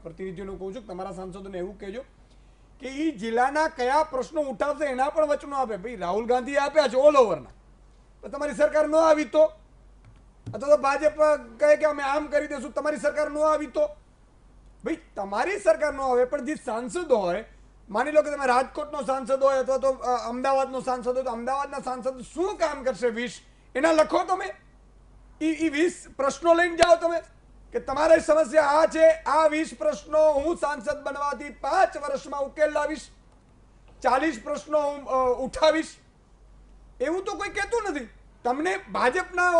Speaker 1: પ્રતિનિધિઓનું કહું છું, તમારા સાંસદોને એવું કહેજો કે એ જિલ્લાના કયા પ્રશ્નો ઉઠાવશે એના પણ વચનો આપે. ભાઈ રાહુલ ગાંધીએ આપ્યા છે ઓલ ઓવરના, તમારી સરકાર ન આવી તો, અથવા તો ભાજપ કહે કે અમે આમ કરી દઈશું, તમારી સરકાર ન આવી તો. ભાઈ તમારી સરકાર ન આવે પણ જે સાંસદો હોય, માની લો કે તમે રાજકોટનો સાંસદ હોય અથવા તો અમદાવાદનો સાંસદ હોય, તો અમદાવાદના સાંસદ શું કામ કરશે 20 એના લખો તમે. ઈ 20 પ્રશ્નો લઈને જાઓ તમે કે તમારી સમસ્યા આ છે, આ 20 પ્રશ્નો હું સાંસદ બનવાથી 5 વર્ષમાં ઉકેલ લાવીશ, 40 પ્રશ્નો હું ઉઠાવીશ, એવું તો કોઈ કહેતું નથી. તમને ભાજપના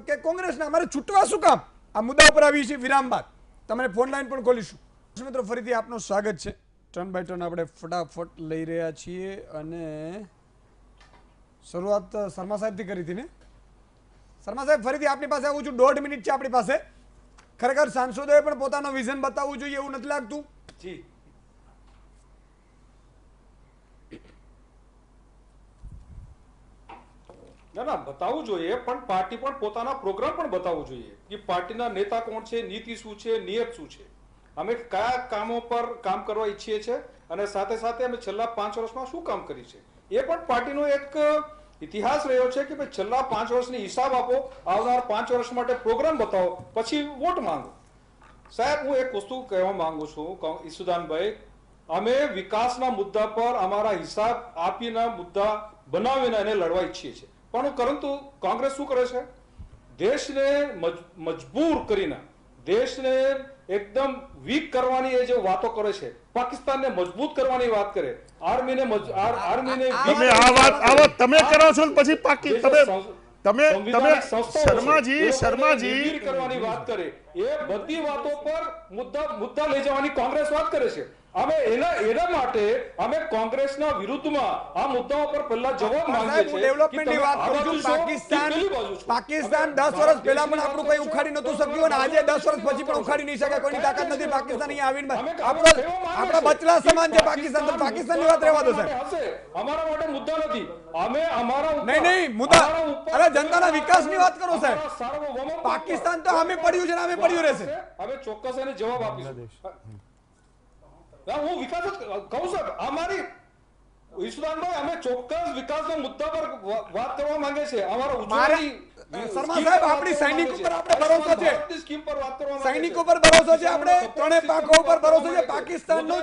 Speaker 1: કે કોંગ્રેસના અમારે છૂટવા શું કામ? આ મુદ્દા ઉપર આવી છે વિરામ બાદ તમને ફોન લાઈન પણ ખોલીશું. મિત્રો ફરીથી આપનું સ્વાગત છે. ટર્ન બાય ટર્ન આપણે ફટાફટ લઈ રહ્યા છીએ અને શરૂઆત શર્મા સાહેબથી કરી હતી ને. શર્મા સાહેબ ફરીથી આપની પાસે આવું છું. 1.5 મિનિટ છે આપણી પાસે. ખરેખર સાંસદોએ પણ પોતાનો વિઝન બતાવવું જોઈએ એવું નથી લાગતું?
Speaker 2: જી ના બતાવવું જોઈએ, પણ પાર્ટી પણ પોતાના પ્રોગ્રામ પણ બતાવવું જોઈએ કે પાર્ટીના નેતા કોણ છે, નીતિ શું છે, નિયત શું છે, અમે કયા કામો પર કામ કરવા ઈચ્છીએ છીએ અને સાથે સાથે અમે છેલ્લા 5 વર્ષમાં શું કામ કર્યું છે એ પણ પાર્ટીનો એક ઇતિહાસ રહ્યો છે કે ભાઈ છેલ્લા 5 વર્ષની હિસાબ આપો, આવનાર 5 વર્ષ માટે પ્રોગ્રામ બતાવો, પછી વોટ માંગો. સાહેબ હું એક વસ્તુ કહેવા માંગુ છું ઈસુદાનભાઈ, અમે વિકાસના મુદ્દા પર અમારા હિસાબ આપીને મુદ્દા બનાવીને એને લડવા ઈચ્છીએ છીએ, પણ પરંતુ કોંગ્રેસ શું કરે છે? દેશને મજબૂર કરીને, દેશને એકદમ વીક કરવાની એ જે વાતો કરે છે, પાકિસ્તાનને મજબૂત કરવાની વાત કરે, આર્મીને
Speaker 3: તમે કરો છો ને પછી તમે શર્માજી
Speaker 2: કરવાની વાત કરે, એ બધી વાતો પર મુદ્દા લઈ જવાની કોંગ્રેસ વાત કરે છે. અમે એના માટે અમે કોંગ્રેસના વિરુદ્ધમાં આ મુદ્દાઓ પર પહેલા જવાબ માંગીએ છીએ.
Speaker 1: ડેવલપમેન્ટની વાત કરું છું. પાકિસ્તાન 10 વર્ષ પહેલા પણ આપણું કઈ ઉખાડી નતું શક્યું અને આજે 10 વર્ષ પછી પણ ઉખાડી નહીં શકે. કોઈની તાકાત નથી. પાકિસ્તાન અહીંયા આવીને આપણા બચલા સમાન છે પાકિસ્તાન. તો પાકિસ્તાનની વાત રહેવા દો સાહેબ.
Speaker 2: અમારા માટે મુદ્દા નથી. અમે અમારા
Speaker 1: નહીં મુદ્દા, અરે જનતાના વિકાસની વાત કરો સાહેબ. પાકિસ્તાન તો અમે પડ્યું છે ને અમે પડ્યું રહેશે.
Speaker 2: હવે ચોક્કસ એને જવાબ આપીશું. હું વિકાસ જ કહું છું. અમારી ઈસુદાનભાઈ અમે ચોક્કસ વિકાસના મુદ્દા પર વાત કરવા માંગે છે.
Speaker 1: શર્મા સાહેબ આપણી સૈનિકો પર આપણે ભરોસો છે.
Speaker 2: સ્કીમ પર વાત કરવા
Speaker 1: સૈનિકો પર ભરોસો છે. આપણે ત્રણેય પાંખો પર ભરોસો છે. પાકિસ્તાનનું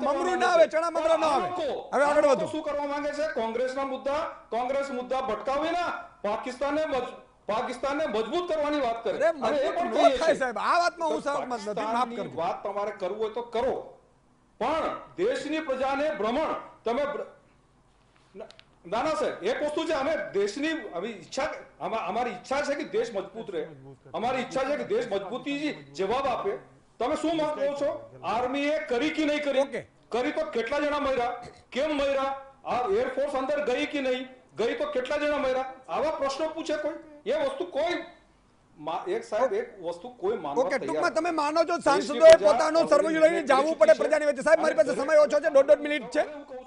Speaker 1: મમરું ના આવે, ચણા મમરા ના આવે. હવે આગળ વધો.
Speaker 2: શું કરવા માંગે છે? કોંગ્રેસ મુદ્દા ભટકાવીને પાકિસ્તાનને મજબૂત કરવાની વાત કરે.
Speaker 1: અરે મજબૂત ન થાય સાહેબ. આ વાતમાં હું સહમત નથી. માફ કરજો.
Speaker 2: વાત તમારે કરવું હોય તો કરો, પણ દેશની પ્રજાને ભ્રમણ તમે ના સાહેબ એક વસ્તુ છે. અમે દેશની અમારી ઈચ્છા છે કે દેશ મજબૂત રહે. અમારી ઈચ્છા છે કે દેશ મજબૂતી જવાબ આપે. તમે શું માંગો છો? આર્મીએ કરી કે નહીં કરી? કરી તો કેટલા જણા મર્યા? કેમ મર્યા? આ એરફોર્સ અંદર ગઈ કે નહીં ગઈ? તો કેટલા જણા મર્યા? આવા પ્રશ્નો પૂછે કોઈ? એ વસ્તુ કોઈ
Speaker 1: ટૂંકમાં તમે માનો છો સાંસદોએ પોતાનો સર્વૈયો લઈને જવું પડે પ્રજાની વચ્ચે? સાહેબ મારી પાસે સમય ઓછો છે, 1.5 મિનિટ છે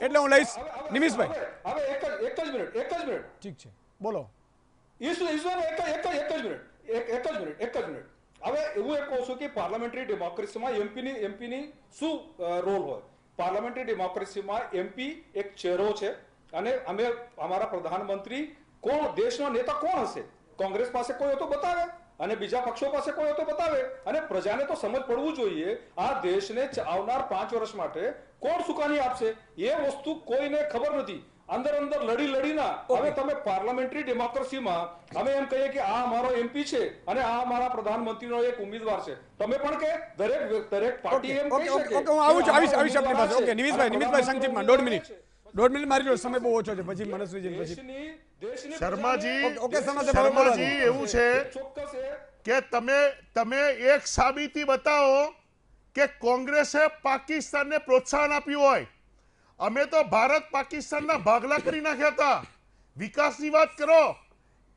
Speaker 1: એટલે હું લઈશ. નિમિષભાઈ
Speaker 2: હવે એક જ મિનિટ
Speaker 1: ઠીક છે બોલો.
Speaker 2: એક જ મિનિટ. હવે એવું એક કહું છું કે પાર્લામેન્ટરી ડેમોક્રેસીમાં એમપીની શું રોલ હોય? પાર્લામેન્ટરી ડેમોક્રેસીમાં એમપી એક ચહેરો છે અને અમે અમારા પ્રધાનમંત્રી કોણ, દેશના નેતા કોણ હશે? કોંગ્રેસ પાસે કોઈ હોય તો બતાવે અને બીજા પક્ષો પાસે કોઈ હોય તો બતાવે. અને પ્રજાને તો સમજ પડવું જોઈએ આ દેશને આવનાર 5 વર્ષ માટે કોણ સુકાની આપશે. એ વસ્તુ કોઈને ખબર નથી. અંદર લડીના હવે તમે પાર્લામેન્ટરી ડેમોક્રેસીમાં અમે એમ કહીએ કે આ અમારો એમપી છે અને આ અમારા પ્રધાનમંત્રીનો એક ઉમેદવાર છે. તમે પણ કે દરેક પાર્ટી એમ કહી શકે.
Speaker 1: ઓકે હું આવીશ આપની પાસે. ઓકે નિમિષભાઈ સંક્ષિપ્તમાં 1.5 મિનિટ મારી જોડે સમય બહુ ઓછો છે. પછી મનસ્વીજી પછી
Speaker 3: શર્માજી
Speaker 1: શર્માજી
Speaker 3: એવું છે કે તમે એક સાબિતી બતાવો કે કોંગ્રેસે પાકિસ્તાનને પ્રોત્સાહન આપ્યું હોય. અમે તો ભારત પાકિસ્તાનના ભાગલા કરી નાખ્યા હતા. વિકાસની વાત કરો,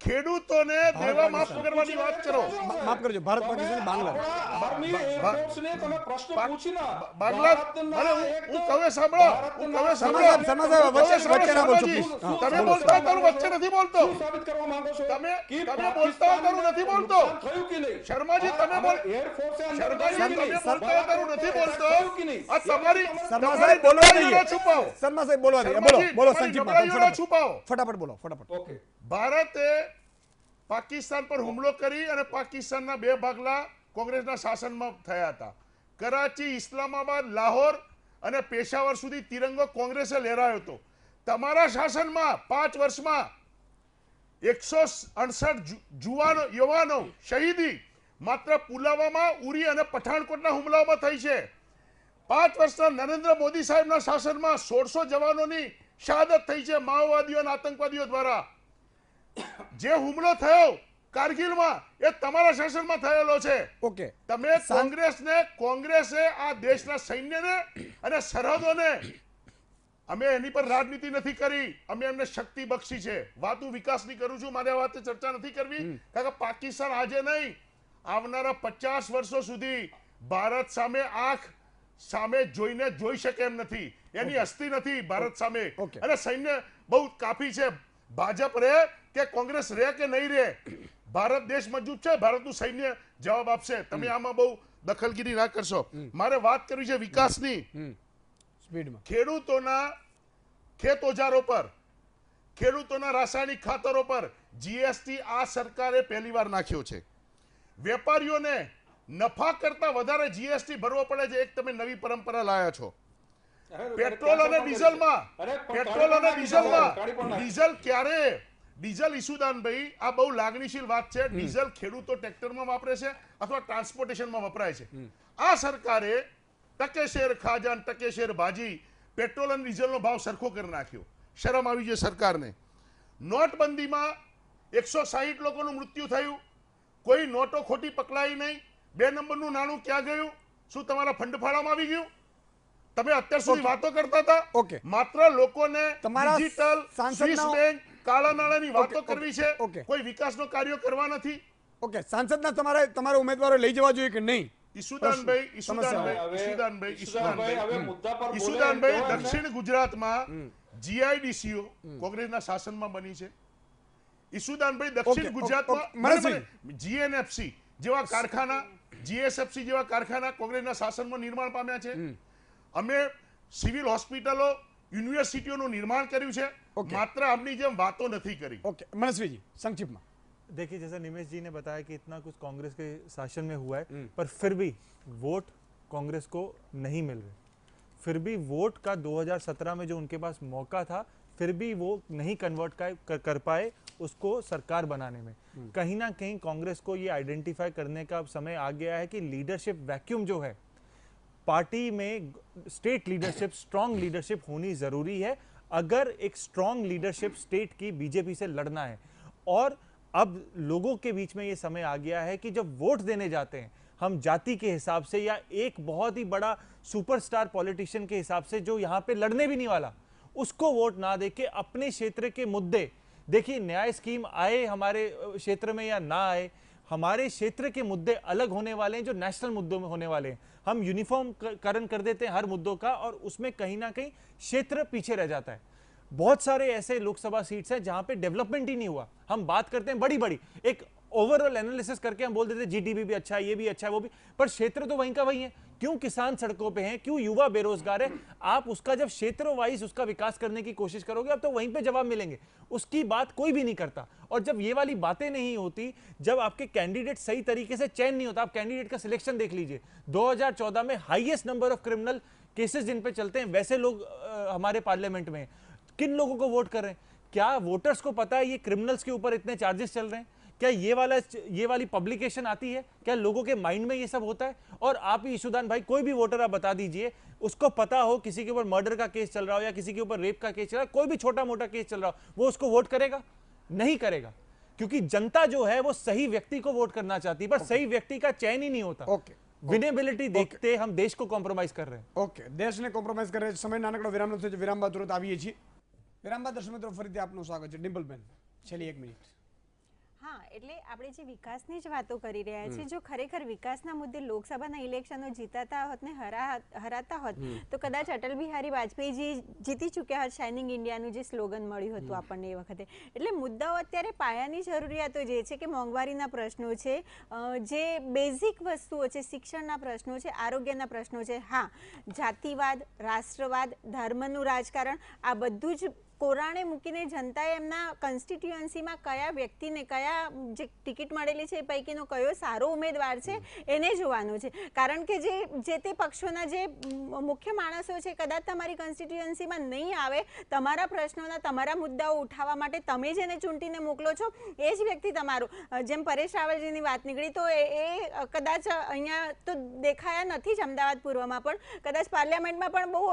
Speaker 3: ખેડૂતોને દેવા માફ કરવાની વાત કરો.
Speaker 1: માફ કરજો, ભારત પાકિસ્તાન બાંગ્લા
Speaker 3: તમે બોલતા વચ્ચે નથી બોલતો. તમે બોલતા નથી બોલતો. શર્માજી તમે નથી બોલતો. આ તમારી
Speaker 1: શર્મા સાહેબ બોલવા દઈએ.
Speaker 3: છુપાવો.
Speaker 1: શર્મા સાહેબ બોલવા દઈએ. બોલો સંજીવમાં
Speaker 3: છુપાવો.
Speaker 1: ફટાફટ બોલો.
Speaker 2: ઓકે.
Speaker 3: ભારતે પાકિસ્તાન પર હુમલો કરી અને પાકિસ્તાનના 2 ભાગલા કોંગ્રેસના શાસનમાં થયા હતા. કરાચી, ઇસ્લામાબાદ, લાહોર અને પેશાવર સુધી તિરંગો કોંગ્રેસે લહેરાયો હતો. તમારા શાસનમાં 5 વર્ષમાં 168 યુવાનો શહીદી માત્ર પુલવામા, ઉરી અને પઠાણકોટના હુમલાઓમાં થઈ છે. 5 વર્ષના નરેન્દ્ર મોદી સાહેબના શાસનમાં 1600 જવાનોની શહાદત થઈ છે માઓવાદીઓ અને આતંકવાદીઓ દ્વારા. જે હુમલો થયો કારગિલમાં એ તમારા શાસનમાં થયેલો છે.
Speaker 1: ઓકે,
Speaker 3: તમે કોંગ્રેસે આ દેશના સૈન્યને અને સરહદોને, અમે એની પર રાજનીતિ નથી કરી, અમે એમને શક્તિ બક્ષી છે. વાતું વિકાસની કરું છું, મારે આ વાતે ચર્ચા નથી કરવી, કારણ કે પાકિસ્તાન આજે નહીં, આવનારા 50 વર્ષો સુધી ભારત સામે આંખ સામે જોઈને જોઈ શકે એમ નથી. એની હસ્તી નથી ભારત સામે. અને સૈન્ય બહુ કાફી છે. ભાજપ રહે કે કોંગ્રેસ રહે કે નહીં રહે, ભારત દેશ મજબૂત છે, ભારતનું સૈન્ય જવાબ આપશે. તમે આમાં બહુ દખલગીરી ના કરશો. મારે વાત કરવી છે વિકાસની.
Speaker 1: સ્પીડમાં
Speaker 3: ખેડૂતોના ખેત ઓજારો પર, ખેડૂતોના રાસાયણિક ખાતરો પર જીએસટી આ સરકારે પહેલીવાર નાખ્યો છે. વેપારીઓને નફા કરતા વધારે જીએસટી ભરવો પડે છે. એક તમે નવી પરંપરા લાયા છો. પેટ્રોલ અને ડીઝલમાં ડીઝલ ક્યારે, ડીઝલ ઈસુદાનભાઈ, આ બહુ લાગણીશીલ વાત છે. ડીઝલ ખેડૂતો ટ્રેક્ટરમાં વાપરે છે અથવા ટ્રાન્સપોર્ટેશનમાં વપરાય છે. આ સરકારે ટકેશેર ખાજા, ટકેશેર ભાજી, પેટ્રોલ અને ડીઝલનો ભાવ સરખો કરી નાખ્યો. શરમ આવી છે સરકારને. નોટબંધીમાં 160 લોકોનું મૃત્યુ થયું, કોઈ નોટો ખોટી પકડાઈ નહીં. 2 નંબરનું નાણું ક્યાં ગયું? શું તમારા ફંડફાળામાં આવી ગયું? તમે અત્યાર સુધી વાતો કરતા હતા, માત્ર લોકોને ડિજિટલ, સ્વિસ બેંક, કાળા નાણાંની વાતો કરવી છે, કોઈ વિકાસનો કાર્ય કરવા નથી.
Speaker 1: ઓકે, સાંસદના તમારા ઉમેદવારો લઈ જવા જોઈએ કે નહીં?
Speaker 3: ઈસુદાનભાઈ, દક્ષિણ ગુજરાતમાં જીઆઈડીસીઓ કોંગ્રેસના શાસનમાં બની છે. ઈસુદાનભાઈ, દક્ષિણ ગુજરાતમાં જીએનએફસી જેવા કારખાના, જીએસએફસી જેવા કારખાના કોંગ્રેસના શાસનમાં નિર્માણ પામ્યા છે. અમે સિવિલ હોસ્પિટલો, યુનિવર્સિટીઓનું નિર્માણ કર્યું છે. मात्र अपनी जब बातों नहीं करी।
Speaker 1: ओके मनस्वी जी संक्षिप्त में
Speaker 4: देखिए, जैसा निमेश जी ने बताया कि इतना कुछ कांग्रेस के शासन में हुआ है, पर फिर भी वोट कांग्रेस को नहीं मिल रहे। फिर भी वोट का 2017 में जो उनके पास मौका था, फिर भी वो नहीं कन्वर्ट कर पाए उसको सरकार बनाने में। कहीं ना कहीं कांग्रेस को ये आइडेंटिफाई करने का अब समय आ गया है कि लीडरशिप वैक्यूम जो है पार्टी में, स्टेट लीडरशिप, स्ट्रॉन्ग लीडरशिप होनी जरूरी है अगर एक स्ट्रॉन्ग लीडरशिप स्टेट की बीजेपी से लड़ना है। और अब लोगों के बीच में ये समय आ गया है कि जब वोट देने जाते हैं हम जाति के हिसाब से या एक बहुत ही बड़ा सुपरस्टार पॉलिटिशियन के हिसाब से जो यहाँ पे लड़ने भी नहीं वाला, उसको वोट ना देके अपने क्षेत्र के मुद्दे, देखिए न्याय स्कीम आए हमारे क्षेत्र में या ना आए, हमारे क्षेत्र के मुद्दे अलग होने वाले हैं जो नेशनल मुद्दों में होने वाले हैं। हम यूनिफॉर्मकरण कर देते हैं हर मुद्दों का और उसमें कहीं ना कहीं क्षेत्र पीछे रह जाता है। बहुत सारे ऐसे लोकसभा सीट्स हैं जहां पे डेवलपमेंट ही नहीं हुआ। हम बात करते हैं बड़ी बड़ी, एक ओवरऑल एनालिसिस करके हम बोल देते हैं जीडीपी भी अच्छा है, ये भी अच्छा है, वो भी, पर क्षेत्र तो वहीं का वही है। क्यों किसान सड़कों पे हैं, क्यों युवा बेरोजगार है? आप उसका जब क्षेत्र वाइज उसका विकास करने की कोशिश करोगे अब तो वहीं पे जवाब मिलेंगे, उसकी बात कोई भी नहीं करता। और जब ये वाली बातें नहीं होती, जब आपके कैंडिडेट सही तरीके से चयन नहीं होता, आप कैंडिडेट का सिलेक्शन देख लीजिए, 2014 में highest number of criminal cases जिन पे चलते हैं वैसे लोग हमारे पार्लियामेंट में, किन लोगों को वोट कर रहे हैं? क्या वोटर्स को पता है ये क्रिमिनल्स के ऊपर इतने चार्जेस चल रहे हैं? क्या ये वाली पब्लिकेशन आती है? क्या लोगों के माइंड में ये सब होता है? और आप ही ईशुदान भाई, कोई भी वोटर आप बता दीजिए, उसको पता हो किसी के ऊपर मर्डर का केस चल रहा हो या किसी के ऊपर रेप का केस चल रहा है, कोई भी छोटा मोटा केस चल रहा हो, वो उसको वोट करेगा? नहीं करेगा, क्योंकि जनता जो है वो सही व्यक्ति को वोट करना चाहती है, पर सही व्यक्ति का चयन ही नहीं होता। विनेबिलिटी देखते हम देश को कॉम्प्रोमाइज कर रहे हैं।
Speaker 1: ओके, देश ने कॉम्प्रोमाइज कर रहे हैं। समय नानकड़ो विराम नो विराम बाद तुरंत आવીએ છીએ। વિરામ બાદ દર્શક મિત્રો ફરીથી આપનું સ્વાગત છે। ડિમ્પલબેન છેલ્લી 1 મિનિટ।
Speaker 5: હા, એટલે આપણે જે વિકાસની જ વાતો કરી રહ્યા છીએ, જો ખરેખર વિકાસના મુદ્દે લોકસભાના ઇલેક્શનો જીતાતા હોત ને હરાતા હોત તો કદાચ અટલ બિહારી વાજપેયીજી જીતી ચૂક્યા હોત શાઇનિંગ ઇન્ડિયાનું જે સ્લોગન મળ્યું હતું આપણને એ વખતે। એટલે મુદ્દાઓ અત્યારે પાયાની જરૂરિયાતો જે છે કે મોંઘવારીના પ્રશ્નો છે, જે બેઝિક વસ્તુઓ છે, શિક્ષણના પ્રશ્નો છે, આરોગ્યના પ્રશ્નો છે। હા, જાતિવાદ, રાષ્ટ્રવાદ, ધર્મનું રાજકારણ, આ બધું જ કોરાણે મૂકીને જનતાએ એમના કોન્સ્ટિટ્યુઅન્સીમાં કયા વ્યક્તિને કયા જે ટિકિટ મળેલી છે એ પૈકીનો કયો સારો ઉમેદવાર છે એને જોવાનું છે. કારણ કે જે તે પક્ષોના જે મુખ્ય માણસો છે કદાચ તમારી કોન્સ્ટિટ્યુઅન્સીમાં નહીં આવે, તમારા પ્રશ્નોના તમારા મુદ્દાઓ ઉઠાવવા માટે તમે જેને ચૂંટીને મોકલો છો એ જ વ્યક્તિ તમારું. જેમ પરેશ રાવલજીની વાત નીકળી તો એ કદાચ અહીંયા તો દેખાયા નથી જ અમદાવાદ પૂર્વમાં, પણ કદાચ પાર્લામેન્ટમાં પણ બહુ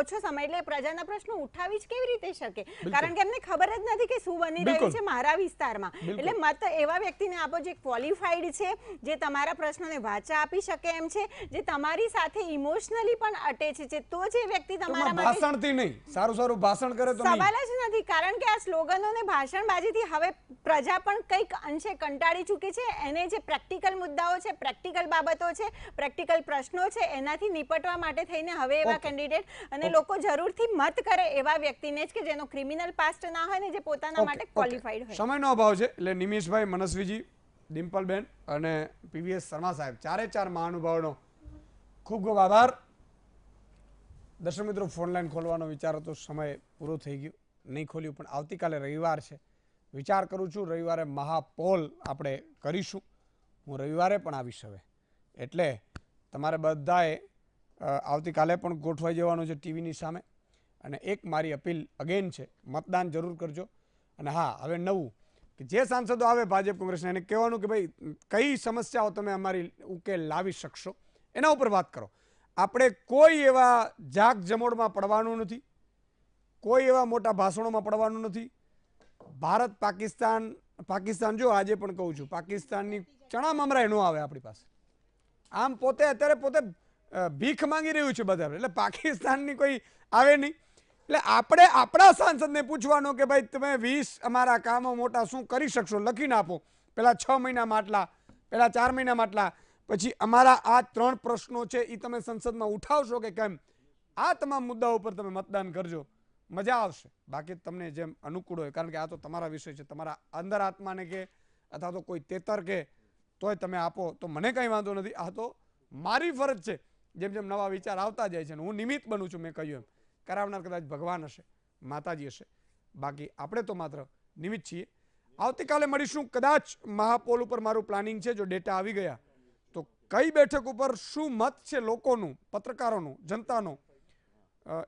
Speaker 5: ઓછો સમય, એટલે પ્રજાના પ્રશ્નો ઉઠાવી જ કેવી રીતે શકે, કારણ કે એમને ખબર જ નથી કે શું બની રહ્યું છે મારા વિસ્તારમાં. એટલે મત એવા વ્યક્તિને આપો જે ક્વોલિફાઈડ છે, જે તમારા પ્રશ્નોને વાચા આપી શકે એમ છે, જે તમારી સાથે ઇમોશનલી પણ અટેચ છે, તો જે વ્યક્તિ તમારા માટે
Speaker 1: ભાષણથી નહીં, સારું ભાષણ કરે તો
Speaker 5: સવાલ જ નથી. કારણ કે આ સ્લોગનો ને ભાષણબાજીથી હવે પ્રજા પણ કંઈક અંશે કંટાળી ચૂકી છે. એને જે પ્રેક્ટિકલ મુદ્દાઓ છે, પ્રેક્ટિકલ બાબતો છે, પ્રેક્ટિકલ પ્રશ્નો છે, એનાથી નિપટવા માટે થઈને હવે એવા કેન્ડિડેટ અને લોકો જરૂરથી મત કરે એવા વ્યક્તિને જ કે જેનો ક્રિમિનલ પાસ્ટ ના હોય ને જે પોતાના માટે ક્વોલિફાઈડ હોય.
Speaker 1: સમયનો અભાવ છે એટલે નિમિષભાઈ, મનસ્વીજી, ડિમ્પલબેન અને પીવીએસ શર્મા સાહેબ, ચારે મહાનુભાવોનો ખૂબ ખૂબ આભાર. દર્શક મિત્રો, ફોન લાઈન ખોલવાનો વિચાર હતો, સમય પૂરો થઈ ગયો, નહીં ખોલ્યું, પણ આવતીકાલે રવિવાર છે, વિચાર કરું છું રવિવારે મહાપોલ આપણે કરીશું. હું રવિવારે પણ આવીશ હવે, એટલે તમારે બધાએ આવતીકાલે પણ ગોઠવાઈ જવાનું છે ટીવીની સામે. અને એક મારી અપીલ અગેન છે, મતદાન જરૂર કરજો. અને હા, હવે નવું કે જે સાંસદો આવે ભાજપ કોંગ્રેસના, એને કહેવાનું કે ભાઈ કઈ સમસ્યાઓ તમે અમારી ઉકેલ લાવી શકશો એના ઉપર વાત કરો. આપણે કોઈ એવા જાગ જમોડમાં પડવાનું નથી, કોઈ એવા મોટા ભાષણોમાં પડવાનું નથી. ભારત પાકિસ્તાન જો આજે પણ કહું છું, પાકિસ્તાનની ચણા મમરાય ન આવે આપણી પાસે. આમ અત્યારે પોતે ભીખ માંગી રહ્યું છે બધા, એટલે પાકિસ્તાનની કોઈ આવે નહીં. એટલે આપણે આપણા સાંસદને પૂછવાનો કે ભાઈ તમે 20 અમારા કામો મોટા શું કરી શકશો, લખીને આપો. પેલા 6 મહિનામાં આટલા, પેલા 4 મહિનામાં આટલા, પછી અમારા આ 3 પ્રશ્નો છે એ તમે સંસદમાં ઉઠાવશો કે કેમ. આ તમામ મુદ્દાઓ ઉપર તમે મતદાન કરજો, મજા આવશે. બાકી તમને જેમ અનુકૂળ હોય, કારણ કે આ તો તમારા વિષય છે, તમારા અંદર આત્માને કે અથવા તો કોઈ તેતર કે તોય તમે આપો તો મને કંઈ વાંધો નથી. આ તો મારી ફરજ છે, જેમ જેમ નવા વિચાર આવતા જાય છે ને હું નિમિત્ત બનું છું. મેં કહ્યું એમ કરાવનાર કદાચ ભગવાન હશે, માતાજી હશે, બાકી આપણે તો માત્ર નિમિત્ત છીએ. આવતીકાલે મળીશું. કદાચ મહાપોલ ઉપર મારું પ્લાનિંગ છે, જો ડેટા આવી ગયા તો કઈ બેઠક ઉપર શું મત છે લોકોનું, પત્રકારોનું, જનતાનો,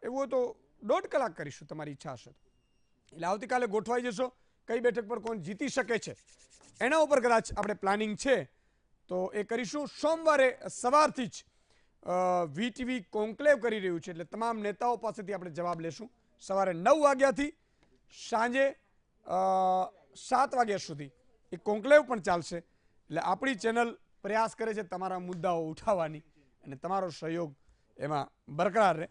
Speaker 1: એવું હોય તો 1.5 કલાક કરીશું, તમારી ઈચ્છા હશે. એટલે આવતીકાલે ગોઠવાઈ જશો કઈ બેઠક પર કોણ જીતી શકે છે એના ઉપર કદાચ આપણે પ્લાનિંગ છે તો એ કરીશું. સોમવારે સવારથી જ વીટીવી કોન્ક્લેવ કરી રહ્યું છે, એટલે તમામ નેતાઓ પાસેથી આપણે જવાબ લેશું. સવારે 9 વાગ્યાથી સાંજે 7 વાગ્યા સુધી એ કોન્ક્લેવ પણ ચાલશે. એટલે આપણી ચેનલ પ્રયાસ કરે છે તમારા મુદ્દાઓ ઉઠાવવાની, અને તમારો સહયોગ એમાં બરકરાર રહે.